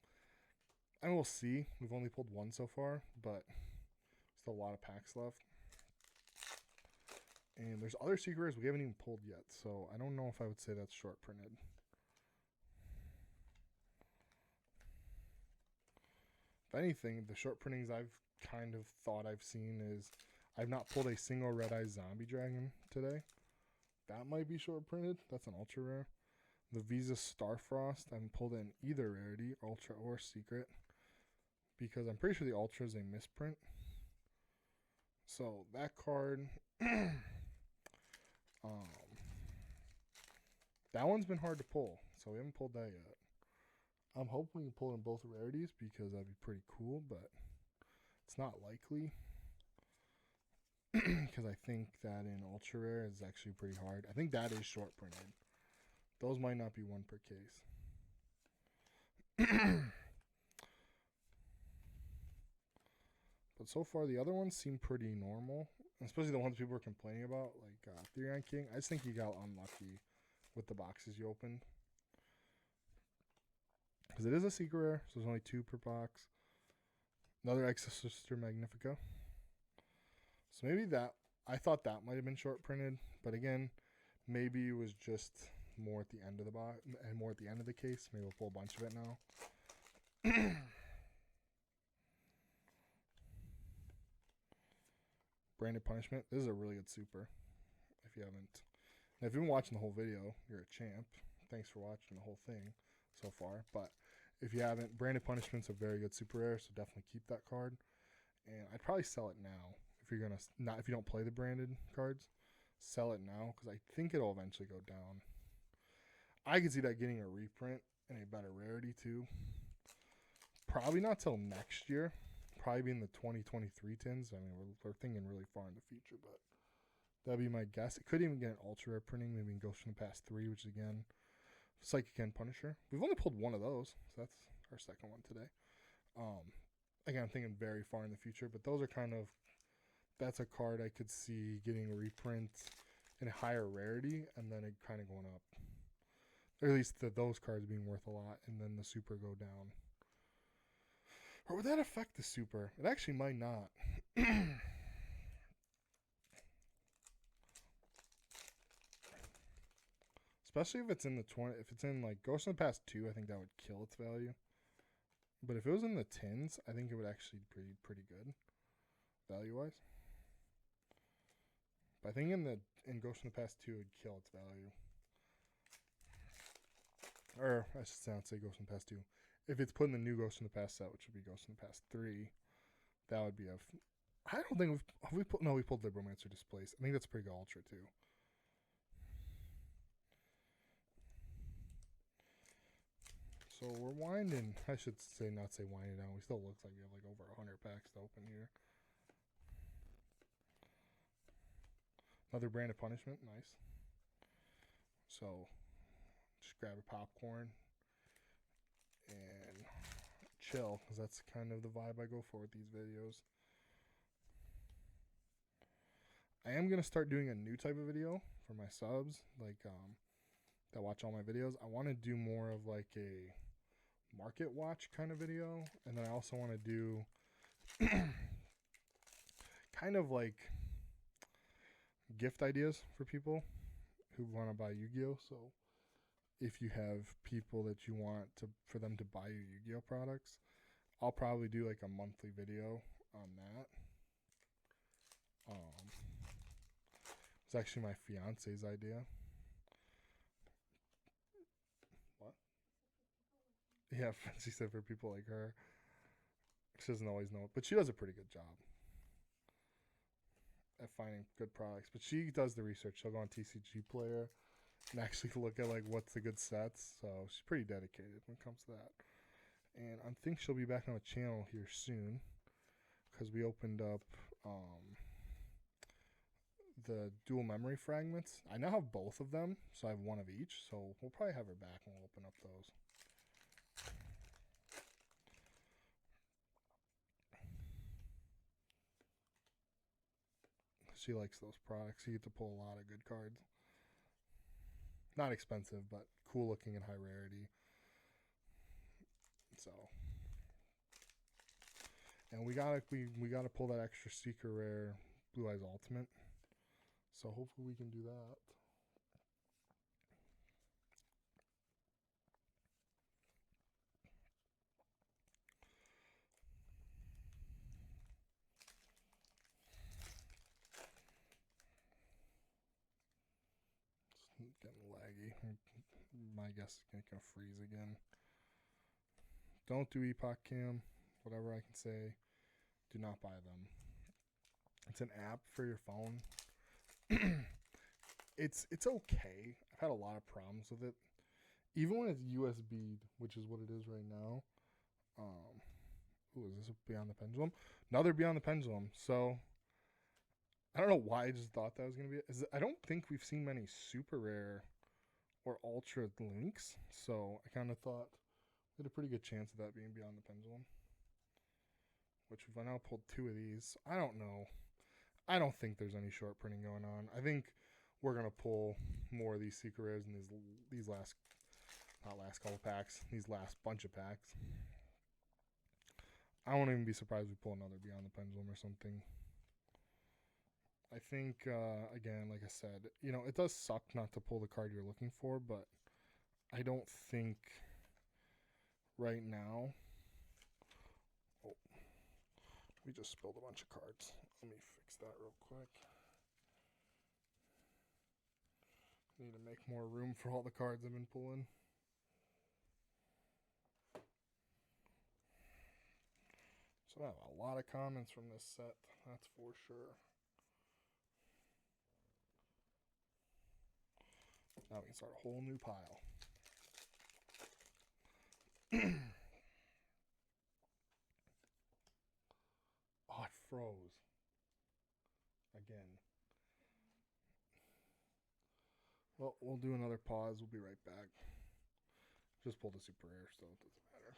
Speaker 1: And we'll see. We've only pulled one so far, but still a lot of packs left. And there's other secret rares we haven't even pulled yet, so I don't know if I would say that's short printed. If anything, the short printings I've kind of thought I've seen is I've not pulled a single Red Eye Zombie Dragon today. That might be short printed. That's an ultra rare. The Visa Starfrost, I haven't pulled it in either rarity, ultra or secret, because I'm pretty sure the ultra is a misprint. So that card, that one's been hard to pull, so we haven't pulled that yet. I'm hoping we can pull in both rarities because that'd be pretty cool, but it's not likely. Because I think that in ultra rare is actually pretty hard. I think that is short printed. Those might not be one per case. But so far the other ones seem pretty normal, especially the ones people were complaining about, like Theron King. I just think you got unlucky with the boxes you opened. Because it is a secret rare, so there's only 2 per box. Another Exosister Magnifica. So maybe that, I thought that might have been short printed, but again, maybe it was just more at the end of the box and more at the end of the case. Maybe we'll pull a bunch of it now. Branded Punishment. This is a really good super. If you haven't, now if you've been watching the whole video, you're a champ. Thanks for watching the whole thing so far. But if you haven't, Branded Punishment's a very good super rare, so definitely keep that card. And I'd probably sell it now if you're gonna if you don't play the branded cards. Sell it now because I think it'll eventually go down. I could see that getting a reprint and a better rarity too. Probably not till next year. Probably be in the 2023 tins. I mean, we're thinking really far in the future, but that'd be my guess. It could even get an ultra rare printing, maybe in Ghost from the Past 3, which is again Psychic and Punisher. We've only pulled one of those, so that's our second one today. again, I'm thinking very far in the future, but those are kind of, that's a card I could see getting a reprint in a higher rarity and then it kind of going up. Or at least those cards being worth a lot and then the super go down. Or would that affect the super? It actually might not. Especially if it's in the 20, if it's in like Ghost in the Past 2, I think that would kill its value. But if it was in the 10s, I think it would actually be pretty good value-wise. But I think in Ghost in the Past 2, it would kill its value. Or I should not say Ghost in the Past 2. If it's put in the new Ghost in the Past set, which would be Ghost in the Past 3, that would be a. I don't think we pulled Libromancer Displace. I think that's pretty good Ultra too. So we're winding. I should say not say winding down. We still looks like we have like over 100 packs to open here. Another Brand of Punishment, nice. So just grab a popcorn and chill, because that's kind of the vibe I go for with these videos. I am going to start doing a new type of video for my subs, like that watch all my videos. I want to do more of like a market watch kind of video, and then I also want to do kind of like gift ideas for people who want to buy Yu-Gi-Oh! So if you have people that you want for them to buy your Yu-Gi-Oh! Products, I'll probably do like a monthly video on that. It's actually my fiance's idea. What? Yeah, she said for people like her. She doesn't always know it, but she does a pretty good job at finding good products. But she does the research. She'll go on TCG Player and actually look at like what's the good sets. So she's pretty dedicated when it comes to that. And I think she'll be back on the channel here soon because we opened up the dual memory fragments. I now have both of them, so I have one of each. So we'll probably have her back when we'll open up those. She likes those products. You get to pull a lot of good cards. Not expensive, but cool looking and high rarity. So, and we gotta pull that extra secret rare Blue Eyes Ultimate. So hopefully we can do that. It's getting laggy. My guess is gonna freeze again. Don't do Epoch Cam. Whatever I can say. Do not buy them. It's an app for your phone. It's okay. I've had a lot of problems with it. Even when it's USB, which is what it is right now. Ooh, is this Beyond the Pendulum? Another Beyond the Pendulum. So I don't know why I just thought that was gonna be it. I don't think we've seen many super rare or ultra links. So I kind of thought we had a pretty good chance of that being Beyond the Pendulum. Which we've now pulled 2 of these. I don't know. I don't think there's any short printing going on. I think we're going to pull more of these secret rares in these last couple packs. These last bunch of packs. I won't even be surprised if we pull another Beyond the Pendulum or something. I think, again, like I said, you know, it does suck not to pull the card you're looking for, but I don't think right now... Oh, we just spilled a bunch of cards. Let me fix that real quick. Need to make more room for all the cards I've been pulling. So I have a lot of comments from this set, that's for sure. Now we can start a whole new pile. Oh, it froze. Again. Well, we'll do another pause. We'll be right back. Just pulled a super rare, so it doesn't matter.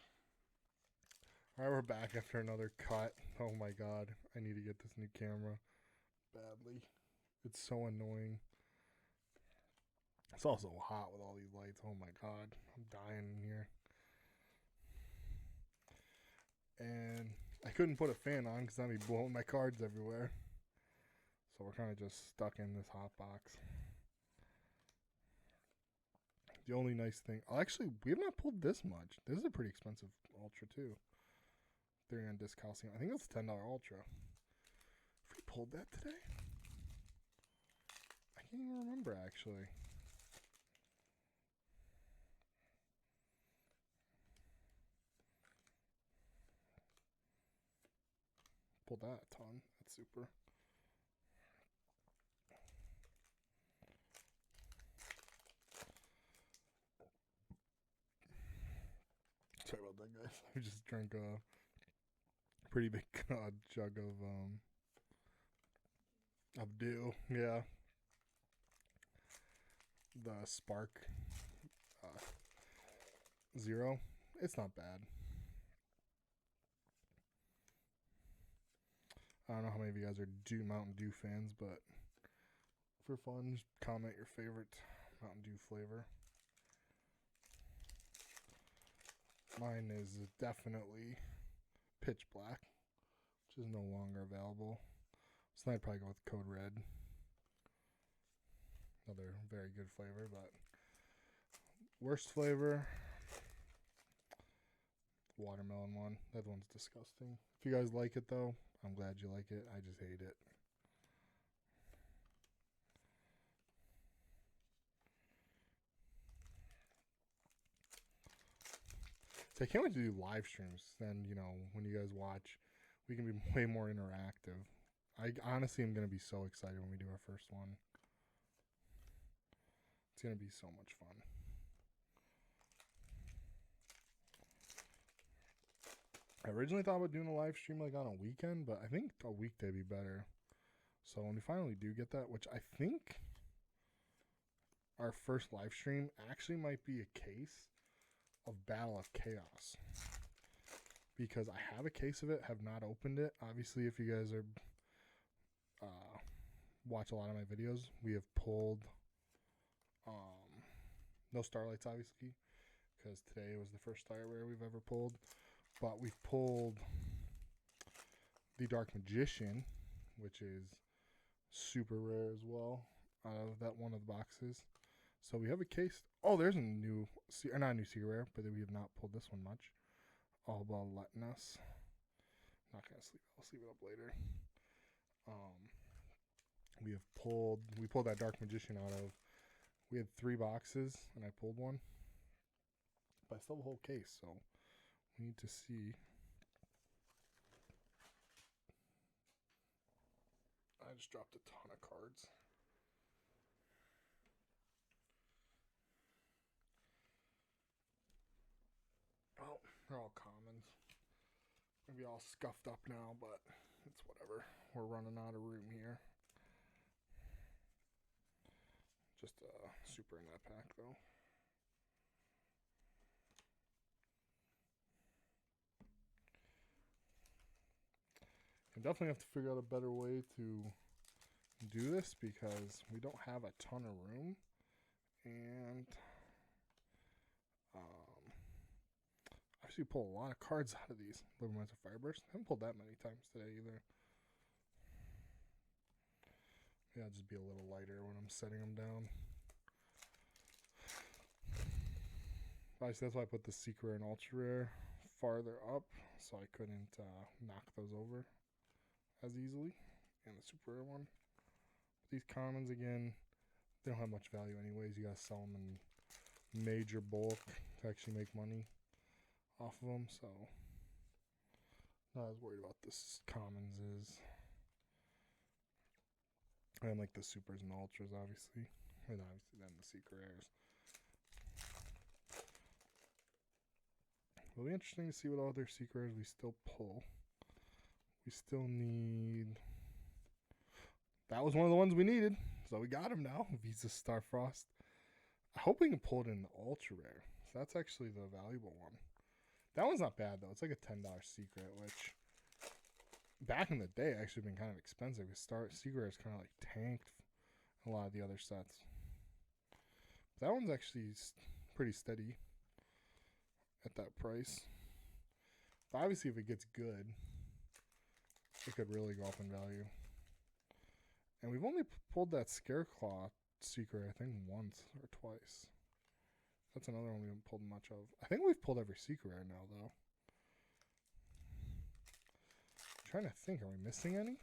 Speaker 1: Alright, we're back after another cut. Oh my god, I need to get this new camera badly. It's so annoying. It's also hot with all these lights. Oh my god, I'm dying in here. And I couldn't put a fan on because I'd be blowing my cards everywhere. So we're kind of just stuck in this hot box. The only nice thing, actually, we have not pulled this much. This is a pretty expensive Ultra too. 30 on disc calcium. I think that's $10 Ultra. If we pulled that today, I can't even remember actually. Pulled that a ton. That's super. Sorry about that, guys. I just drank a pretty big jug of dew. Yeah. The Spark Zero. It's not bad. I don't know how many of you guys are Mountain Dew fans, but for fun, just comment your favorite Mountain Dew flavor. Mine is definitely Pitch Black, which is no longer available. So I'd probably go with Code Red. Another very good flavor, but worst flavor, watermelon one. That one's disgusting. If you guys like it though, I'm glad you like it. I just hate it. So I can't wait to do live streams. Then, you know, when you guys watch, we can be way more interactive. I honestly am going to be so excited when we do our first one. It's going to be so much fun. I originally thought about doing a live stream like on a weekend, but I think a weekday would be better. So when we finally do get that, which I think our first live stream actually might be a case of Battle of Chaos, because I have a case of it, have not opened it. Obviously, if you guys are watch a lot of my videos, we have pulled no Starlights, obviously, because today was the first Star Rare we've ever pulled, but we've pulled the Dark Magician, which is super rare as well, out of that one of the boxes. So we have a case. Oh, there's a new, not a new secret rare, but we have not pulled this one much. All about letting us. Not gonna sleep. I'll sleep it up later. We pulled that Dark Magician out of. We had 3 boxes, and I pulled one, but I still have a whole case. So we need to see. I just dropped a ton of cards. Oh, they're all commons. Maybe all scuffed up now, but it's whatever. We're running out of room here. Just super in that pack, though. I definitely have to figure out a better way to do this because we don't have a ton of room. And actually pull a lot of cards out of these. Living of Fireburst. I haven't pulled that many times today either. Yeah, I'll just be a little lighter when I'm setting them down. Obviously, that's why I put the Secret and Ultra Rare farther up, so I couldn't knock those over as easily. And the Super Rare one. These commons, again, they don't have much value anyways. You gotta sell them in major bulk to actually make money off of them, so not as worried about this commons is. And like the supers and ultras, obviously. And obviously then the secret rares. It'll be interesting to see what other secret rares we still pull. We still need... That was one of the ones we needed. So we got him now. Visa Starfrost. I hope we can pull it in the ultra rare. So that's actually the valuable one. That one's not bad, though. It's like a $10 secret, which back in the day actually been kind of expensive. Secret Rare's kind of like tanked a lot of the other sets. That one's actually pretty steady at that price. But obviously, if it gets good, it could really go up in value. And we've only pulled that Scareclaw secret, I think, once or twice. That's another one we haven't pulled much of. I think we've pulled every secret rare now, though. I'm trying to think, are we missing any?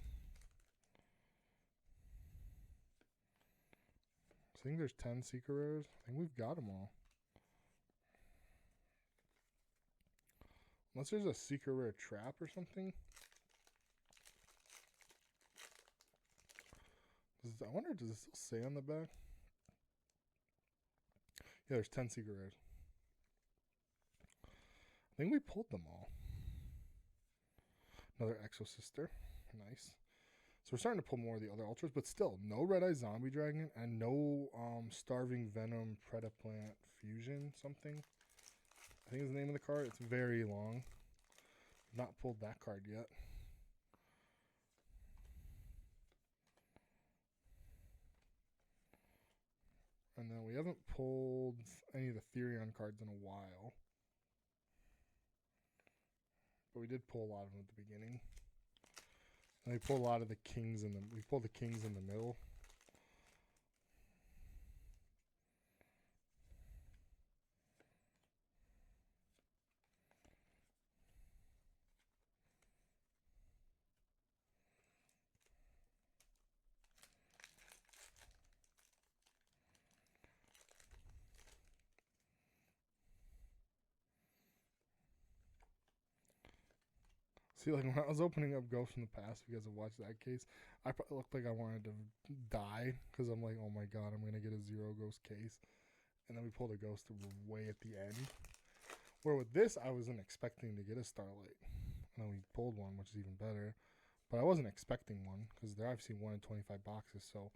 Speaker 1: I think there's 10 secret rares. I think we've got them all. Unless there's a secret rare trap or something. I wonder, does it still say on the back? Yeah, there's 10 secret rares. I think we pulled them all. Another Exo Sister. Nice. So we're starting to pull more of the other ultras, but still, no Red-Eye Zombie Dragon and no Starving Venom Predaplant Fusion something. I think is the name of the card. It's very long. Not pulled that card yet. And then we haven't pulled any of the Therion cards in a while. But we did pull a lot of them at the beginning. And we pulled a lot of the kings in the... We pulled the kings in the middle. See, like when I was opening up Ghost in the Past, if you guys have watched that case, I looked like I wanted to die because I'm like, oh my god, I'm going to get a 0 ghost case. And then we pulled a ghost way at the end. Where with this, I wasn't expecting to get a Starlight. And then we pulled one, which is even better. But I wasn't expecting one because they're obviously 1 in 25 boxes, so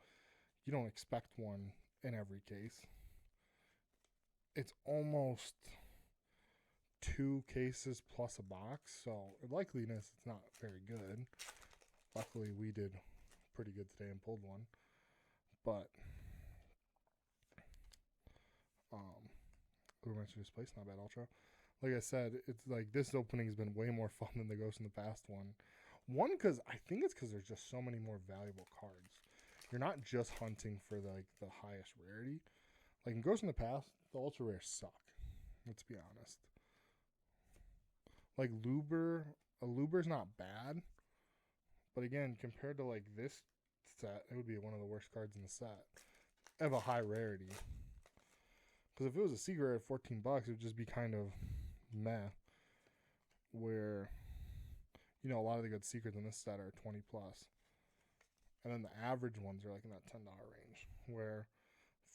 Speaker 1: you don't expect one in every case. It's almost 2 cases plus a box, so in likeliness it's not very good. Luckily we did pretty good today and pulled one, but Overmatch Displaced, not bad ultra. Like I said, it's like this opening has been way more fun than the Ghost in the Past one. One, because I think it's because there's just so many more valuable cards. You're not just hunting for the highest rarity. Like in Ghost in the Past, the ultra rares suck. Let's be honest. Like a Luber's not bad, but again, compared to like this set, it would be one of the worst cards in the set of a high rarity. Because if it was a secret rare at $14, it would just be kind of meh. Where, you know, a lot of the good secrets in this set are 20 plus, and then the average ones are like in that $10 range. Where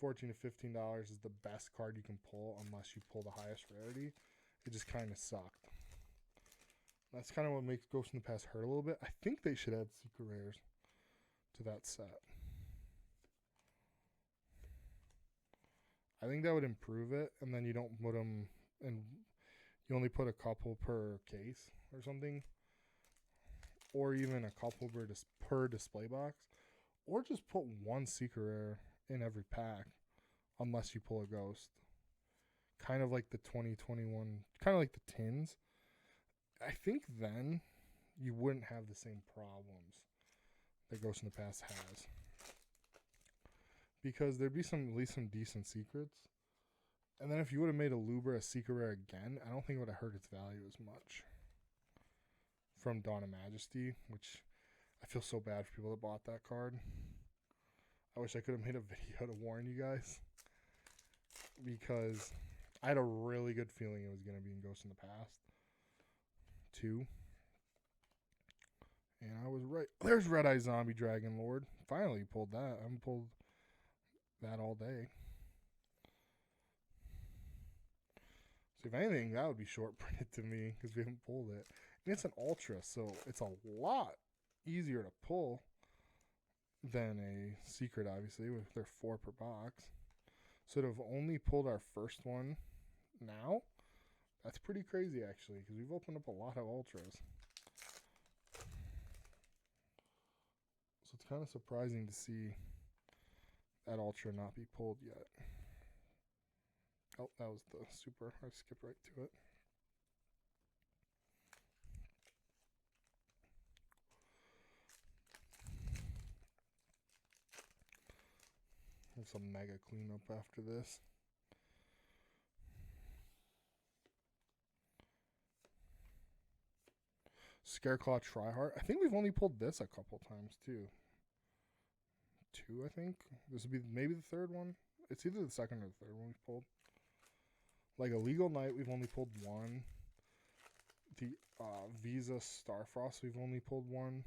Speaker 1: $14 to $15 is the best card you can pull unless you pull the highest rarity. It just kind of sucked. That's kind of what makes Ghost in the Past hurt a little bit. I think they should add secret rares to that set. I think that would improve it, and then you don't put them, and you only put a couple per case or something, or even a couple per display box, or just put 1 secret rare in every pack, unless you pull a ghost. Kind of like the 2021, kind of like the tins. I think then you wouldn't have the same problems that Ghost in the Past has. Because there'd be at least some decent secrets. And then if you would have made a Luber a secret rare again, I don't think it would have hurt its value as much. From Dawn of Majesty, which I feel so bad for people that bought that card. I wish I could have made a video to warn you guys. Because I had a really good feeling it was going to be in Ghost in the Past 2. And I was right. There's Red-Eye Zombie Dragon Lord. Finally pulled that. I haven't pulled that all day. So if anything, that would be short printed to me because we haven't pulled it. And it's an ultra, so it's a lot easier to pull than a secret, obviously. They're 4 per box. So to have only pulled our first one now, That's pretty crazy, actually, because we've opened up a lot of ultras. So it's kind of surprising to see that ultra not be pulled yet. Oh, that was the super. I skipped right to it. There's some mega cleanup after this. Scareclaw Tryhard. I think we've only pulled this a couple times too. Two, I think. This would be maybe the third one. It's either the second or the third one we've pulled. Like Illegal Knight, we've only pulled one. The Visa Starfrost, we've only pulled one.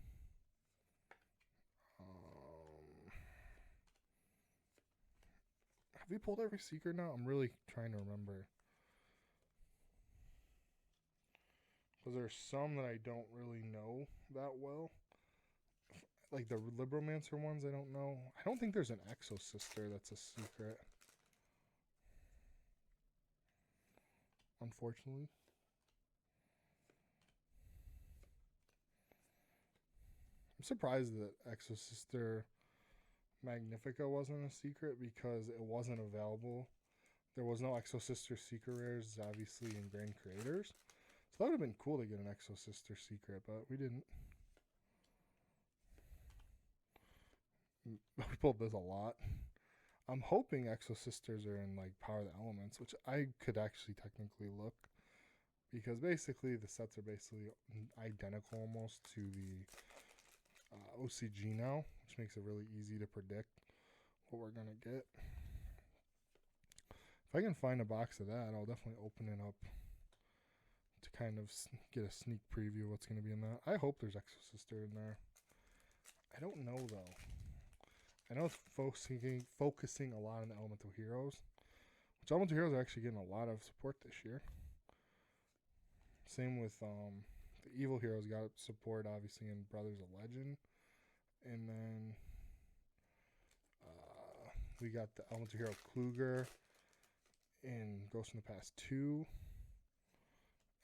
Speaker 1: Have we pulled every secret now? I'm really trying to remember. Because there's some that I don't really know that well. Like the Libromancer ones, I don't know. I don't think there's an Exo Sister that's a secret. Unfortunately. I'm surprised that Exo Sister Magnifica wasn't a secret because it wasn't available. There was no Exo Sister secret rares, obviously, in Grand Creators. So that would have been cool to get an Exo Sister secret, but we didn't. We pulled this a lot. I'm hoping Exo Sisters are in like Power of the Elements, which I could actually technically look. Because basically the sets are basically identical almost to the OCG now, which makes it really easy to predict what we're going to get. If I can find a box of that, I'll definitely open it up to kind of get a sneak preview of what's going to be in that. I hope there's Exo Sister in there. I don't know, though. I know it's focusing a lot on the Elemental Heroes, which Elemental Heroes are actually getting a lot of support this year. Same with the Evil Heroes got support, obviously, in Brothers of Legend. And then we got the Elemental Hero Kluger in Ghost in the Past 2.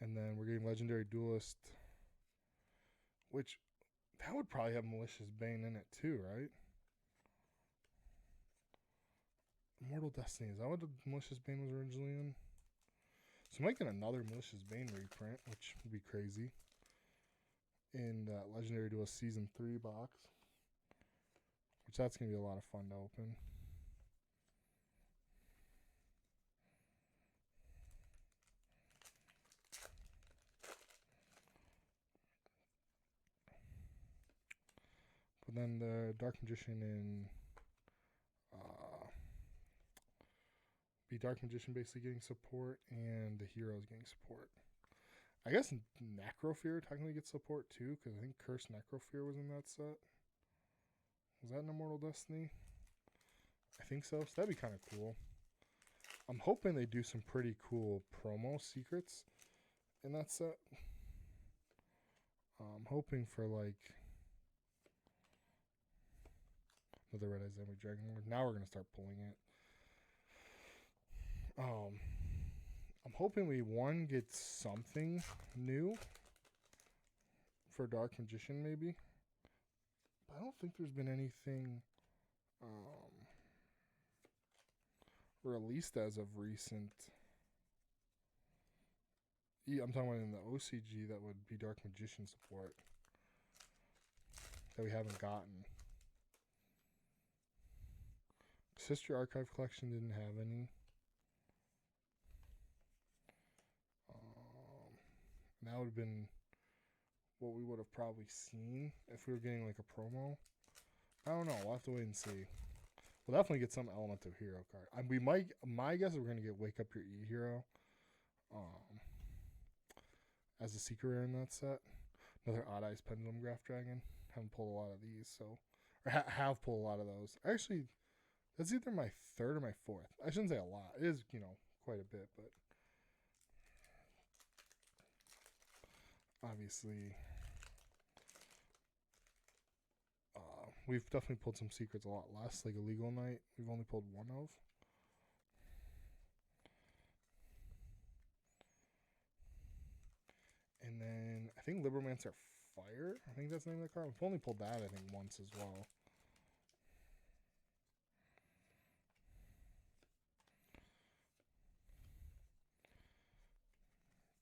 Speaker 1: And then we're getting Legendary Duelist, which that would probably have Malicious Bane in it too, right? Immortal Destiny, is that what the Malicious Bane was originally in? So we might get another Malicious Bane reprint, which would be crazy. In that Legendary Duelist Season 3 box. Which that's going to be a lot of fun to open. But then the Dark Magician in be Dark Magician basically getting support, and the Heroes getting support. I guess Necrofear technically gets support too, because I think Cursed Necrofear was in that set. Was that in Immortal Destiny? I think so. So that'd be kind of cool. I'm hoping they do some pretty cool promo secrets in that set. I'm hoping for like another Red Eyes Zombie Dragon Lord. Now we're gonna start pulling it. I'm hoping we get something new for Dark Magician maybe. But I don't think there's been anything released as of recent. Yeah, I'm talking about in the OCG that would be Dark Magician support that we haven't gotten. Sister Archive Collection didn't have any. That would have been what we would have probably seen if we were getting like a promo. I don't know. We'll have to wait and see. We'll definitely get some Elemental Hero card. We might. My guess is we're gonna get Wake Up Your E-Hero, as a secret rare in that set. Another Odd Eyes Pendulum Graph Dragon. Haven't pulled a lot of these, so or have pulled a lot of those. Actually, that's either my third or my fourth. I shouldn't say a lot. It is, quite a bit, but obviously, we've definitely pulled some secrets a lot less. Like Illegal Knight, we've only pulled one of. I think Libromancer Fire. I think that's the name of the card. We've only pulled that, I think, once as well.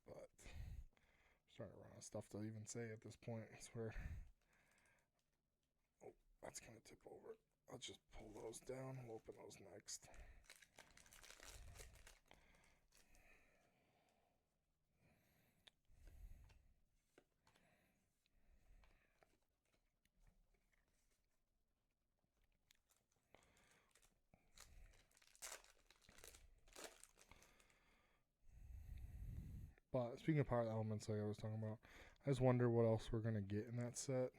Speaker 1: But I'm starting to run out of stuff to even say at this point. I swear. Oh, that's going to tip over. I'll just pull those down. We'll open those next. But speaking of power elements, like I was talking about, I just wonder what else we're gonna get in that set.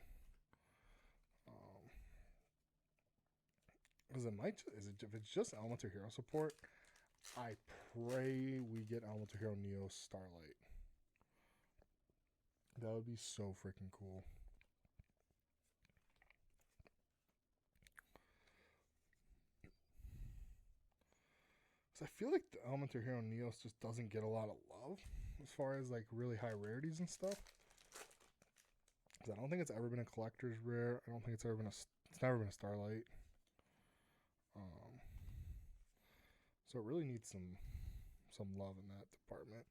Speaker 1: Because it might, if it's just Elemental Hero support, I pray we get Elemental Hero Neo Starlight. That would be so freaking cool. So I feel like the Elemental Hero Neos just doesn't get a lot of love as far as like really high rarities and stuff. Because I don't think it's ever been a collector's rare. I don't think it's ever been it's never been a Starlight. So it really needs some love in that department.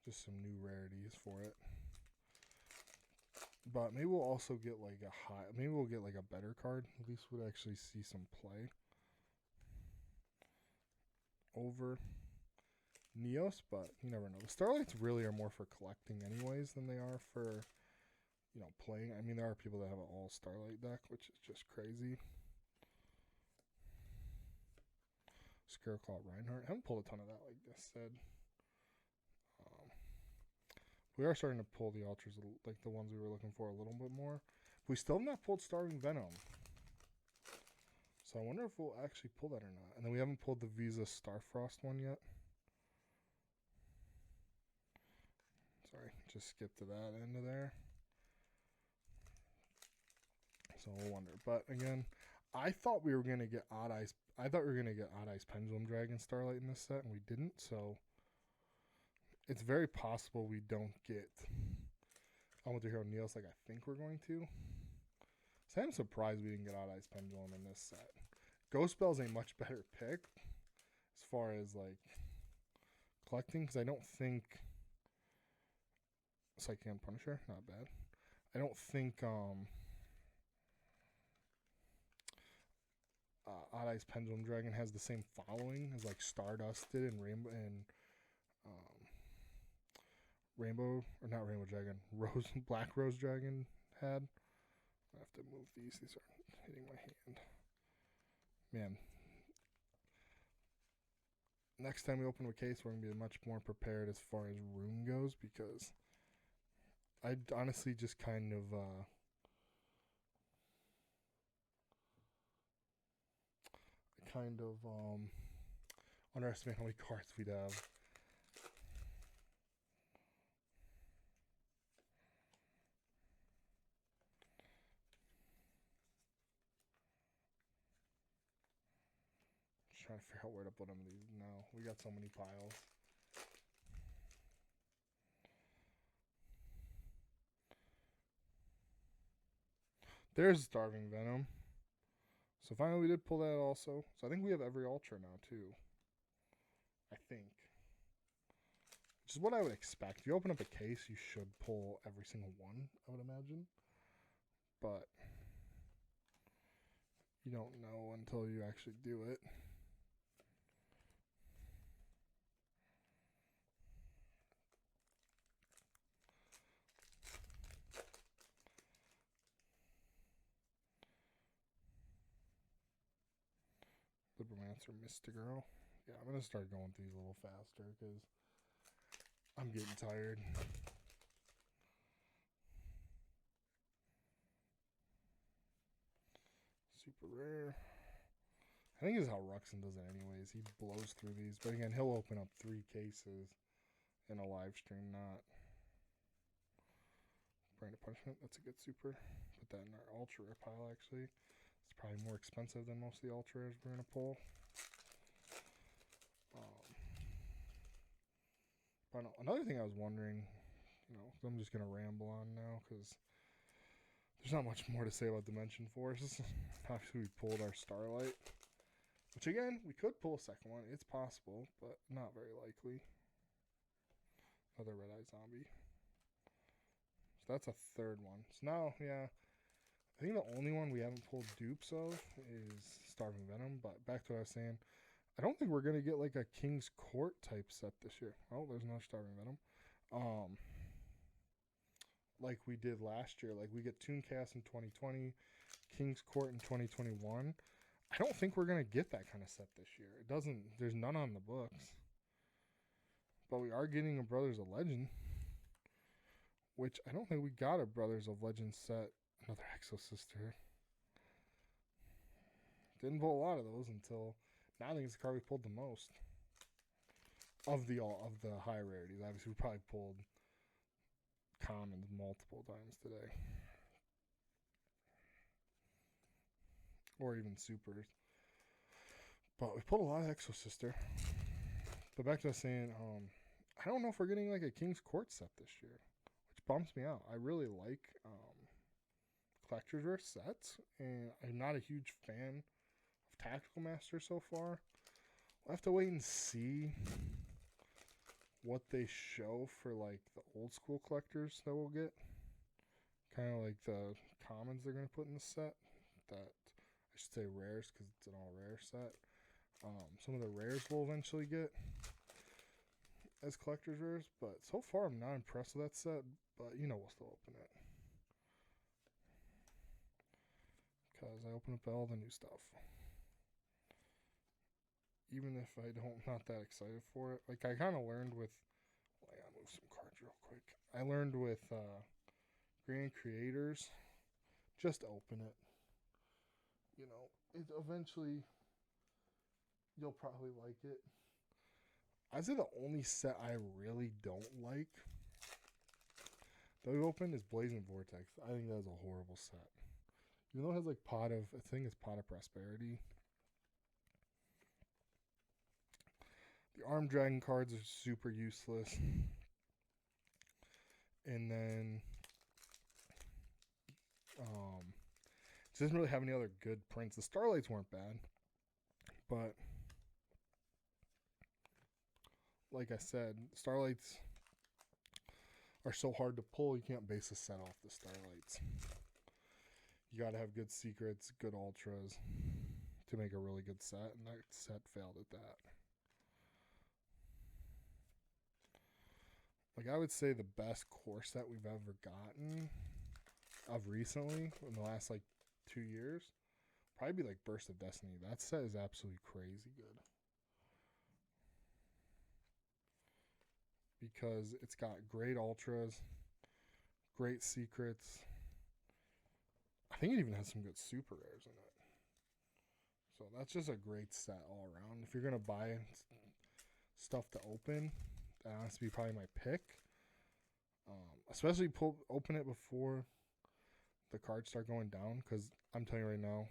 Speaker 1: Just some new rarities for it. But maybe we'll also get like maybe we'll get like a better card. At least we'll actually see some play over Neos, but you never know. The Starlights really are more for collecting anyways than they are for, you know, playing. I mean, there are people that have an all Starlight deck, which is just crazy. Skeletal Reinhardt. I haven't pulled a ton of that, like I said. We are starting to pull the Ultras, like the ones we were looking for, a little bit more. We still have not pulled Starving Venom. So I wonder if we'll actually pull that or not. And then we haven't pulled the Visa Starfrost one yet. Sorry, just skip to that end of there. So we'll wonder. But again, I thought we were going to get Odd Eyes. I thought we were going to get Odd Eyes Pendulum Dragon Starlight in this set, and we didn't. So it's very possible we don't get Elemental Hero Neos like I think we're going to. So I'm surprised we didn't get Odd Eyes Pendulum in this set. Ghost Bell's a much better pick as far as like collecting, because I don't think Psychic Punisher, not bad. I don't think Odd Eyes Pendulum Dragon has the same following as like Stardust did and Rainbow, or not Rainbow Dragon, Black Rose Dragon had. I have to move these. These are hitting my hand. Man. Next time we open a case, we're going to be much more prepared as far as room goes, because I honestly just kind of underestimate how many cards we'd have. Trying to figure out where to put them these now. We got so many piles. There's Starving Venom. So finally we did pull that also. So I think we have every Ultra now too. I think. Which is what I would expect. If you open up a case, you should pull every single one, I would imagine. But you don't know until you actually do it. Libromancer Mystic Girl. Yeah, I'm going to start going through these a little faster because I'm getting tired. Super rare. I think this is how Ruxin does it anyways. He blows through these. But again, he'll open up 3 cases in a live stream, not Brand of Punishment. That's a good super. Put that in our ultra rare pile, actually. It's probably more expensive than most of the ultra rares we're going to pull. But another thing I was wondering, I'm just going to ramble on now because there's not much more to say about Dimension Force. Obviously, we pulled our Starlight, which again, we could pull a second one. It's possible, but not very likely. Another Red Eye Zombie. So that's a third one. So now, yeah, I think the only one we haven't pulled dupes of is Starving Venom. But back to what I was saying, I don't think we're going to get like a King's Court type set this year. Oh, there's another Starving Venom. Like we did last year. Like we get Tooncast in 2020, King's Court in 2021. I don't think we're going to get that kind of set this year. It doesn't, there's none on the books. But we are getting a Brothers of Legend, which I don't think we got a Brothers of Legend set. Another Exo-Sister. Didn't pull a lot of those until now. I think it's the card we pulled the most of the high rarities. Obviously, we probably pulled commons multiple times today, or even supers. But we pulled a lot of Exo-Sister. But back to what I was saying, I don't know if we're getting like a King's Court set this year, which bumps me out. I really like Collector's Rare sets, and I'm not a huge fan of Tactical Master so far. We'll have to wait and see what they show for like the old school collectors that we'll get. Kind of like the commons they're going to put in the set. That I should say rares because it's an all rare set. Some of the rares we'll eventually get as collector's rares, but so far I'm not impressed with that set. But we'll still open it because I open up all the new stuff. Even if I'm not that excited for it. Like I kind of learned with, I gotta move some cards real quick. I learned with Grand Creators, just open it. It eventually you'll probably like it. I'd say the only set I really don't like that we opened is Blazing Vortex. I think that's a horrible set. Even though it has like Pot of Prosperity. The Armed Dragon cards are super useless. And then it doesn't really have any other good prints. The Starlights weren't bad. But like I said, Starlights are so hard to pull, you can't base a set off the Starlights. You gotta have good secrets, good ultras to make a really good set, and that set failed at that. Like I would say the best core set we've ever gotten of recently in the last like 2 years, probably be like Burst of Destiny. That set is absolutely crazy good. Because it's got great ultras, great secrets. I think it even has some good super rares in it. So that's just a great set all around. If you're going to buy stuff to open, that has to be probably my pick. Especially open it before the cards start going down. Because I'm telling you right now,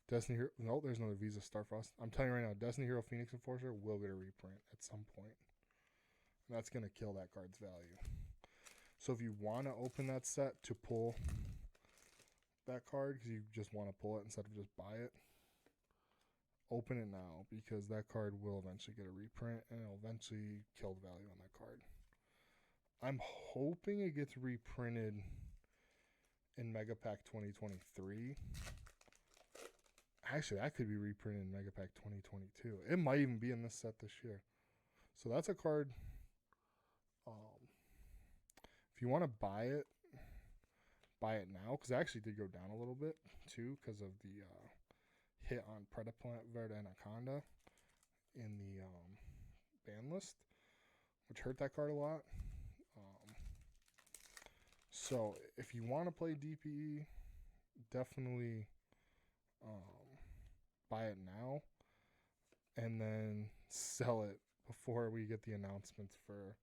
Speaker 1: Destiny Hero... No, there's another Visa Starfrost. I'm telling you right now, Destiny Hero Phoenix Enforcer will get a reprint at some point. And that's going to kill that card's value. So if you want to open that set to pull that card, because you just want to pull it instead of just buy it, open it now, because that card will eventually get a reprint, and it'll eventually kill the value on that card. I'm hoping it gets reprinted in Mega Pack 2023. Actually, that could be reprinted in Mega Pack 2022. It might even be in this set this year. So that's a card. If you want to buy it now, because it actually did go down a little bit too, because of the hit on Predaplant Verde Anaconda in the ban list, which hurt that card a lot. So if you want to play DPE, definitely buy it now and then sell it before we get the announcements for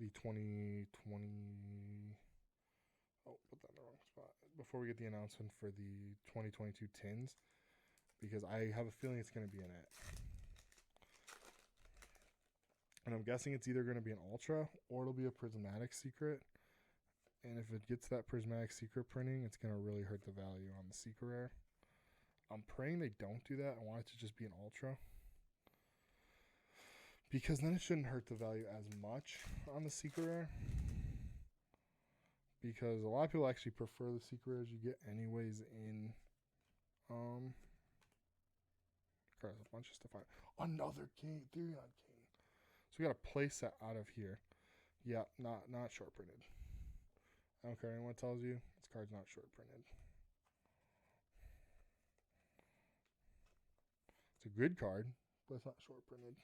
Speaker 1: the 2020. Oh, put that in the wrong spot. Before we get the announcement for the 2022 tins, because I have a feeling it's going to be in it. And I'm guessing it's either going to be an Ultra or it'll be a Prismatic Secret. And if it gets that Prismatic Secret printing, it's going to really hurt the value on the Secret Rare. I'm praying they don't do that. I want it to just be an Ultra. Because then it shouldn't hurt the value as much on the Secret Rare. Because a lot of people actually prefer the Secret Rares you get anyways in... There's a bunch of stuff on. Another King, Therion King. So we got a play set out of here. Yeah, not short printed. I don't care what anyone tells you. This card's not short printed. It's a good card, but it's not short printed.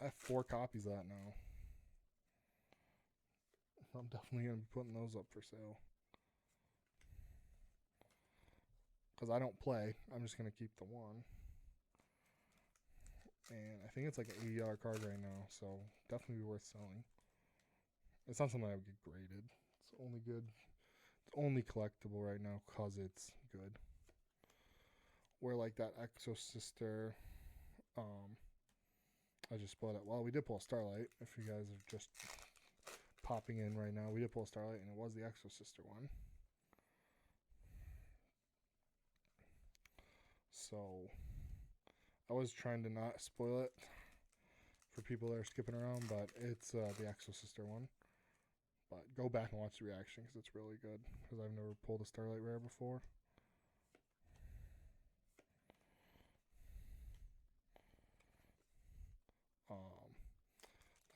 Speaker 1: I have 4 copies of that now. I'm definitely going to be putting those up for sale. Because I don't play. I'm just going to keep the one. And I think it's like an $80 card right now. So definitely be worth selling. It's not something I would get graded. It's only good. It's only collectible right now because it's good. Where like that Exo Sister. I just split it. Well, we did pull a Starlight. If you guys are just popping in right now, we did pull a Starlight, and it was the Exo Sister one. So I was trying to not spoil it for people that are skipping around, but it's the Exo Sister one. But go back and watch the reaction because it's really good. Because I've never pulled a Starlight rare before.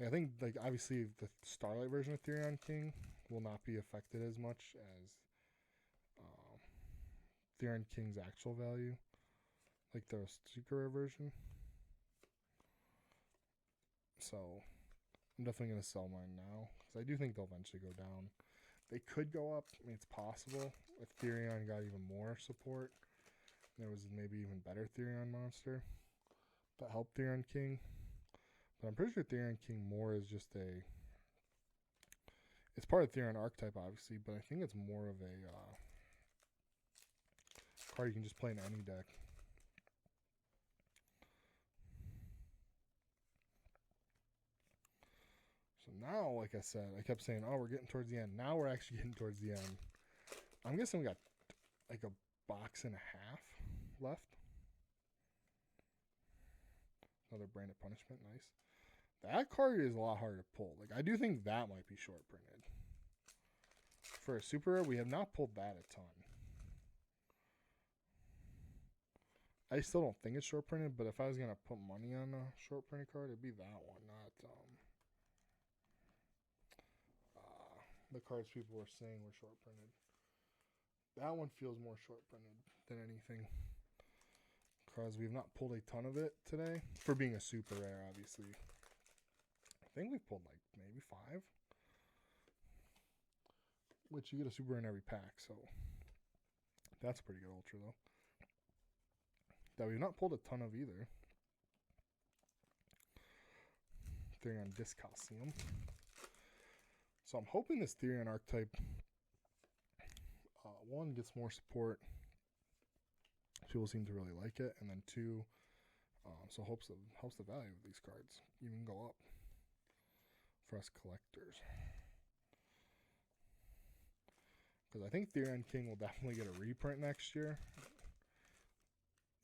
Speaker 1: I think like obviously the Starlight version of Therion King will not be affected as much as Therion King's actual value, like the Secret version. So I'm definitely gonna sell mine now because I do think they'll eventually go down. They could go up. I mean, it's possible if Therion got even more support. There was maybe even better Therion monster that helped Therion King. But I'm pretty sure Therion King more is just a... It's part of Therion archetype, obviously, but I think it's more of a card you can just play in any deck. So now, like I said, I kept saying, oh, we're getting towards the end. Now we're actually getting towards the end. I'm guessing we got like a box and a half left. Another Branded Punishment, nice. That card is a lot harder to pull. Like, I do think that might be short printed. For a super rare, we have not pulled that a ton. I still don't think it's short printed, but if I was gonna put money on a short printed card, it'd be that one, not the cards people were saying were short printed. That one feels more short printed than anything. Because we've not pulled a ton of it today. For being a super rare, obviously. I think we've pulled like maybe 5. Which you get a super rare in every pack, so that's a pretty good ultra though. That we've not pulled a ton of either. Therion Discalcium. So I'm hoping this Therion archetype one gets more support. People seem to really like it, and then 2, so helps the value of these cards even go up for us collectors. Because I think Therion King will definitely get a reprint next year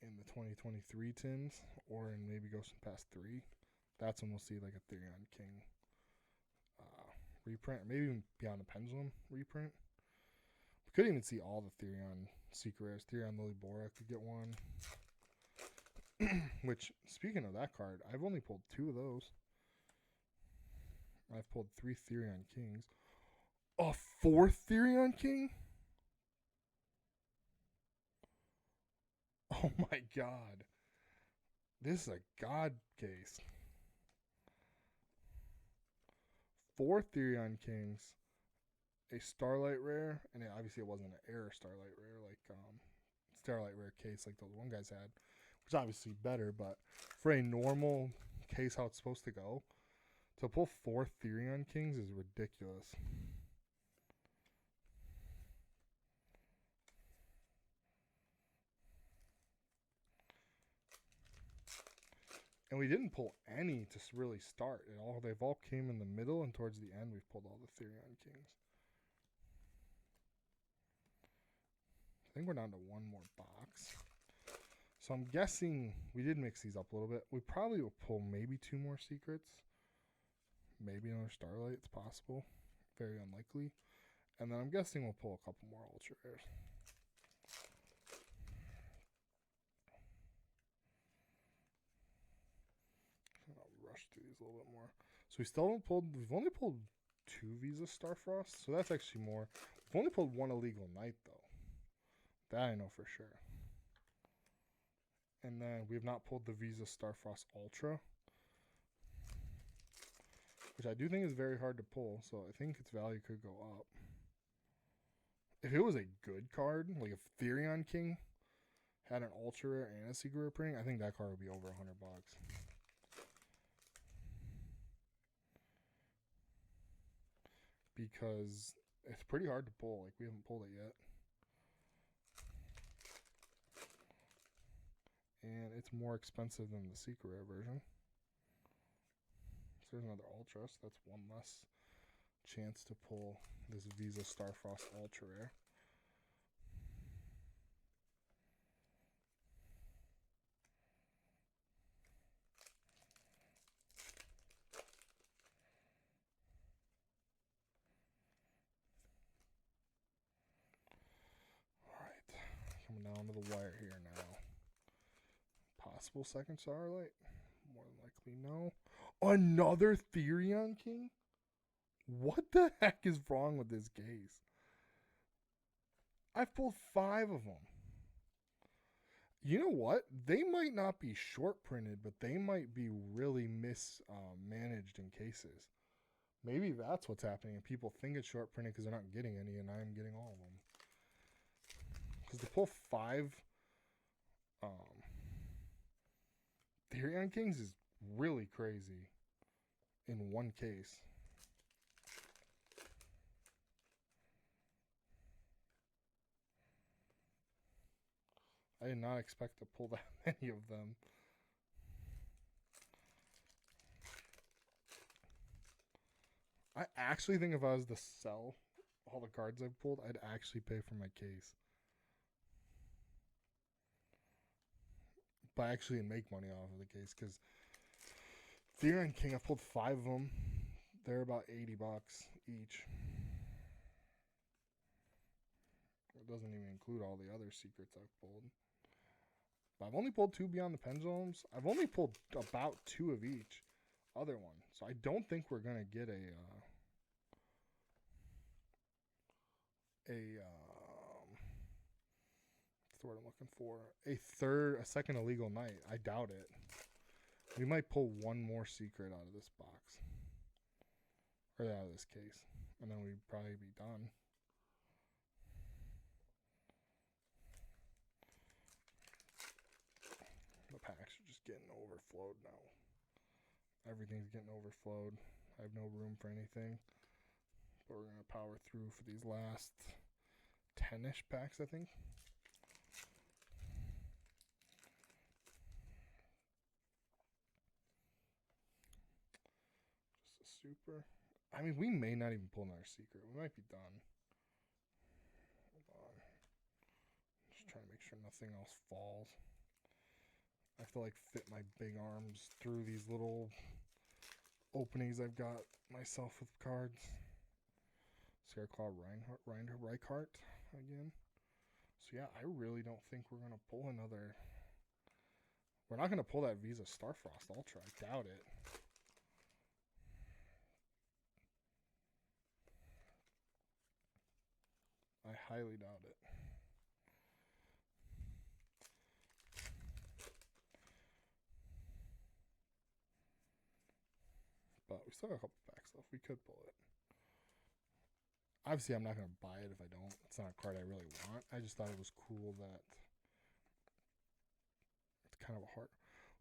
Speaker 1: in the 2023 tins, or in maybe Ghost and Past 3. That's when we'll see like a Therion King reprint, or maybe even Beyond the Pendulum reprint. We could even see all the Therion secret rares. Therion Lily Bora could get one. Which, speaking of that card, I've only pulled 2 of those. I've pulled 3 Therion Kings. A 4th Therion King? Oh my god. This is a god case. 4 Therion Kings. A Starlight rare. And obviously it wasn't an Error Starlight rare like Starlight rare case like those one guys had. Which is obviously better, but for a normal case how it's supposed to go, to pull 4 Therion Kings is ridiculous. And we didn't pull any to really start. They've all came in the middle, and towards the end we've pulled all the Therion Kings. I think we're down to one more box. So I'm guessing we did mix these up a little bit. We probably will pull maybe 2 more secrets. Maybe another Starlight. It's possible. Very unlikely. And then I'm guessing we'll pull a couple more Ultra Rares. I'll rush through these a little bit more. So we've only pulled 2 Visa Starfrost. So that's actually more. We've only pulled 1 Illegal Knight though. That I know for sure. And then we have not pulled the Visa Starfrost Ultra, which I do think is very hard to pull, so I think its value could go up. If it was a good card, like if Therion King had an Ultra Rare and a Secret Rare printing, I think that card would be over $100. Because it's pretty hard to pull. Like, we haven't pulled it yet. And it's more expensive than the Secret Rare version. So there's another Ultra, so that's one less chance to pull this Visa Starfrost Ultra Rare. Alright, coming down to the wire here now. Possible second Starlight? More than likely no. Another Therion King? What the heck is wrong with this case? I've pulled 5 of them. You know what? They might not be short printed, but they might be really mismanaged in cases. Maybe that's what's happening, and people think it's short printed because they're not getting any, and I'm getting all of them. Because to pull 5 Therion Kings is really crazy in one case. I did not expect to pull that many of them. I actually think if I was to sell all the cards I've pulled, I'd actually pay for my case. But actually make money off of the case, because Therion King, I've pulled 5 of them. They're about $80 each. It doesn't even include all the other secrets I've pulled. But I've only pulled 2 Beyond the Pendulums. I've only pulled about 2 of each other one. So I don't think we're going to get what's the word I'm looking for? A second Illegal Knight. I doubt it. We might pull 1 more secret out of this box. Or out of this case. And then we'd probably be done. The packs are just getting overflowed now. Everything's getting overflowed. I have no room for anything. But we're going to power through for these last 10-ish packs, I think. Just a super. I mean, we may not even pull another secret. We might be done. Hold on. Just trying to make sure nothing else falls. I have to like fit my big arms through these little openings I've got myself with cards. Scareclaw Reinhardt again. So yeah, I really don't think we're going to pull another. We're not going to pull that Visa Starfrost Ultra. I doubt it. I highly doubt it. But we still got a couple packs left. We could pull it. Obviously, I'm not going to buy it if I don't. It's not a card I really want. I just thought it was cool that it's kind of a hard.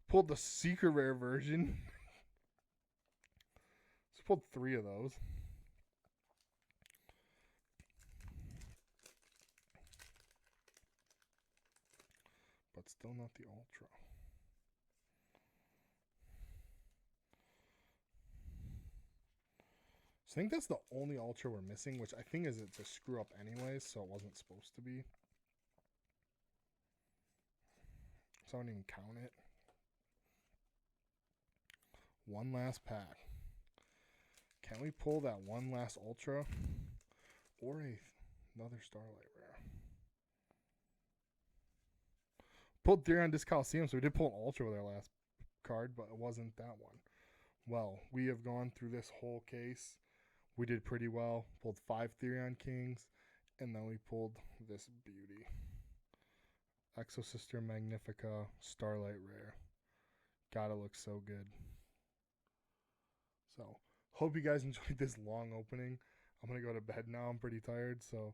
Speaker 1: Pulled the Secret Rare version. So pulled 3 of those. But still not the Ultra. think that's the only Ultra we're missing, which I think is it's a screw up anyways, so it wasn't supposed to be. So I don't even count it. One last pack. Can we pull that one last Ultra? Or another Starlight rare? Pulled 3 on Disc Coliseum, so we did pull an Ultra with our last card, but it wasn't that one. Well, we have gone through this whole case. We did pretty well. Pulled 5 Therion Kings, and then we pulled this beauty. Exosister Magnifica Starlight Rare. God, it looks so good. So, hope you guys enjoyed this long opening. I'm going to go to bed now. I'm pretty tired, so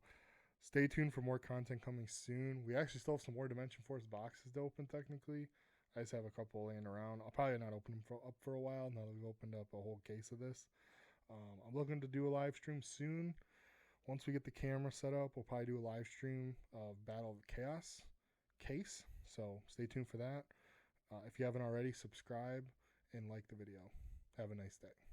Speaker 1: stay tuned for more content coming soon. We actually still have some more Dimension Force boxes to open, technically. I just have a couple laying around. I'll probably not open them up for a while now that we've opened up a whole case of this. I'm looking to do a live stream soon. Once we get the camera set up, we'll probably do a live stream of Battle of the Chaos case. So stay tuned for that. If you haven't already, subscribe and like the video. Have a nice day.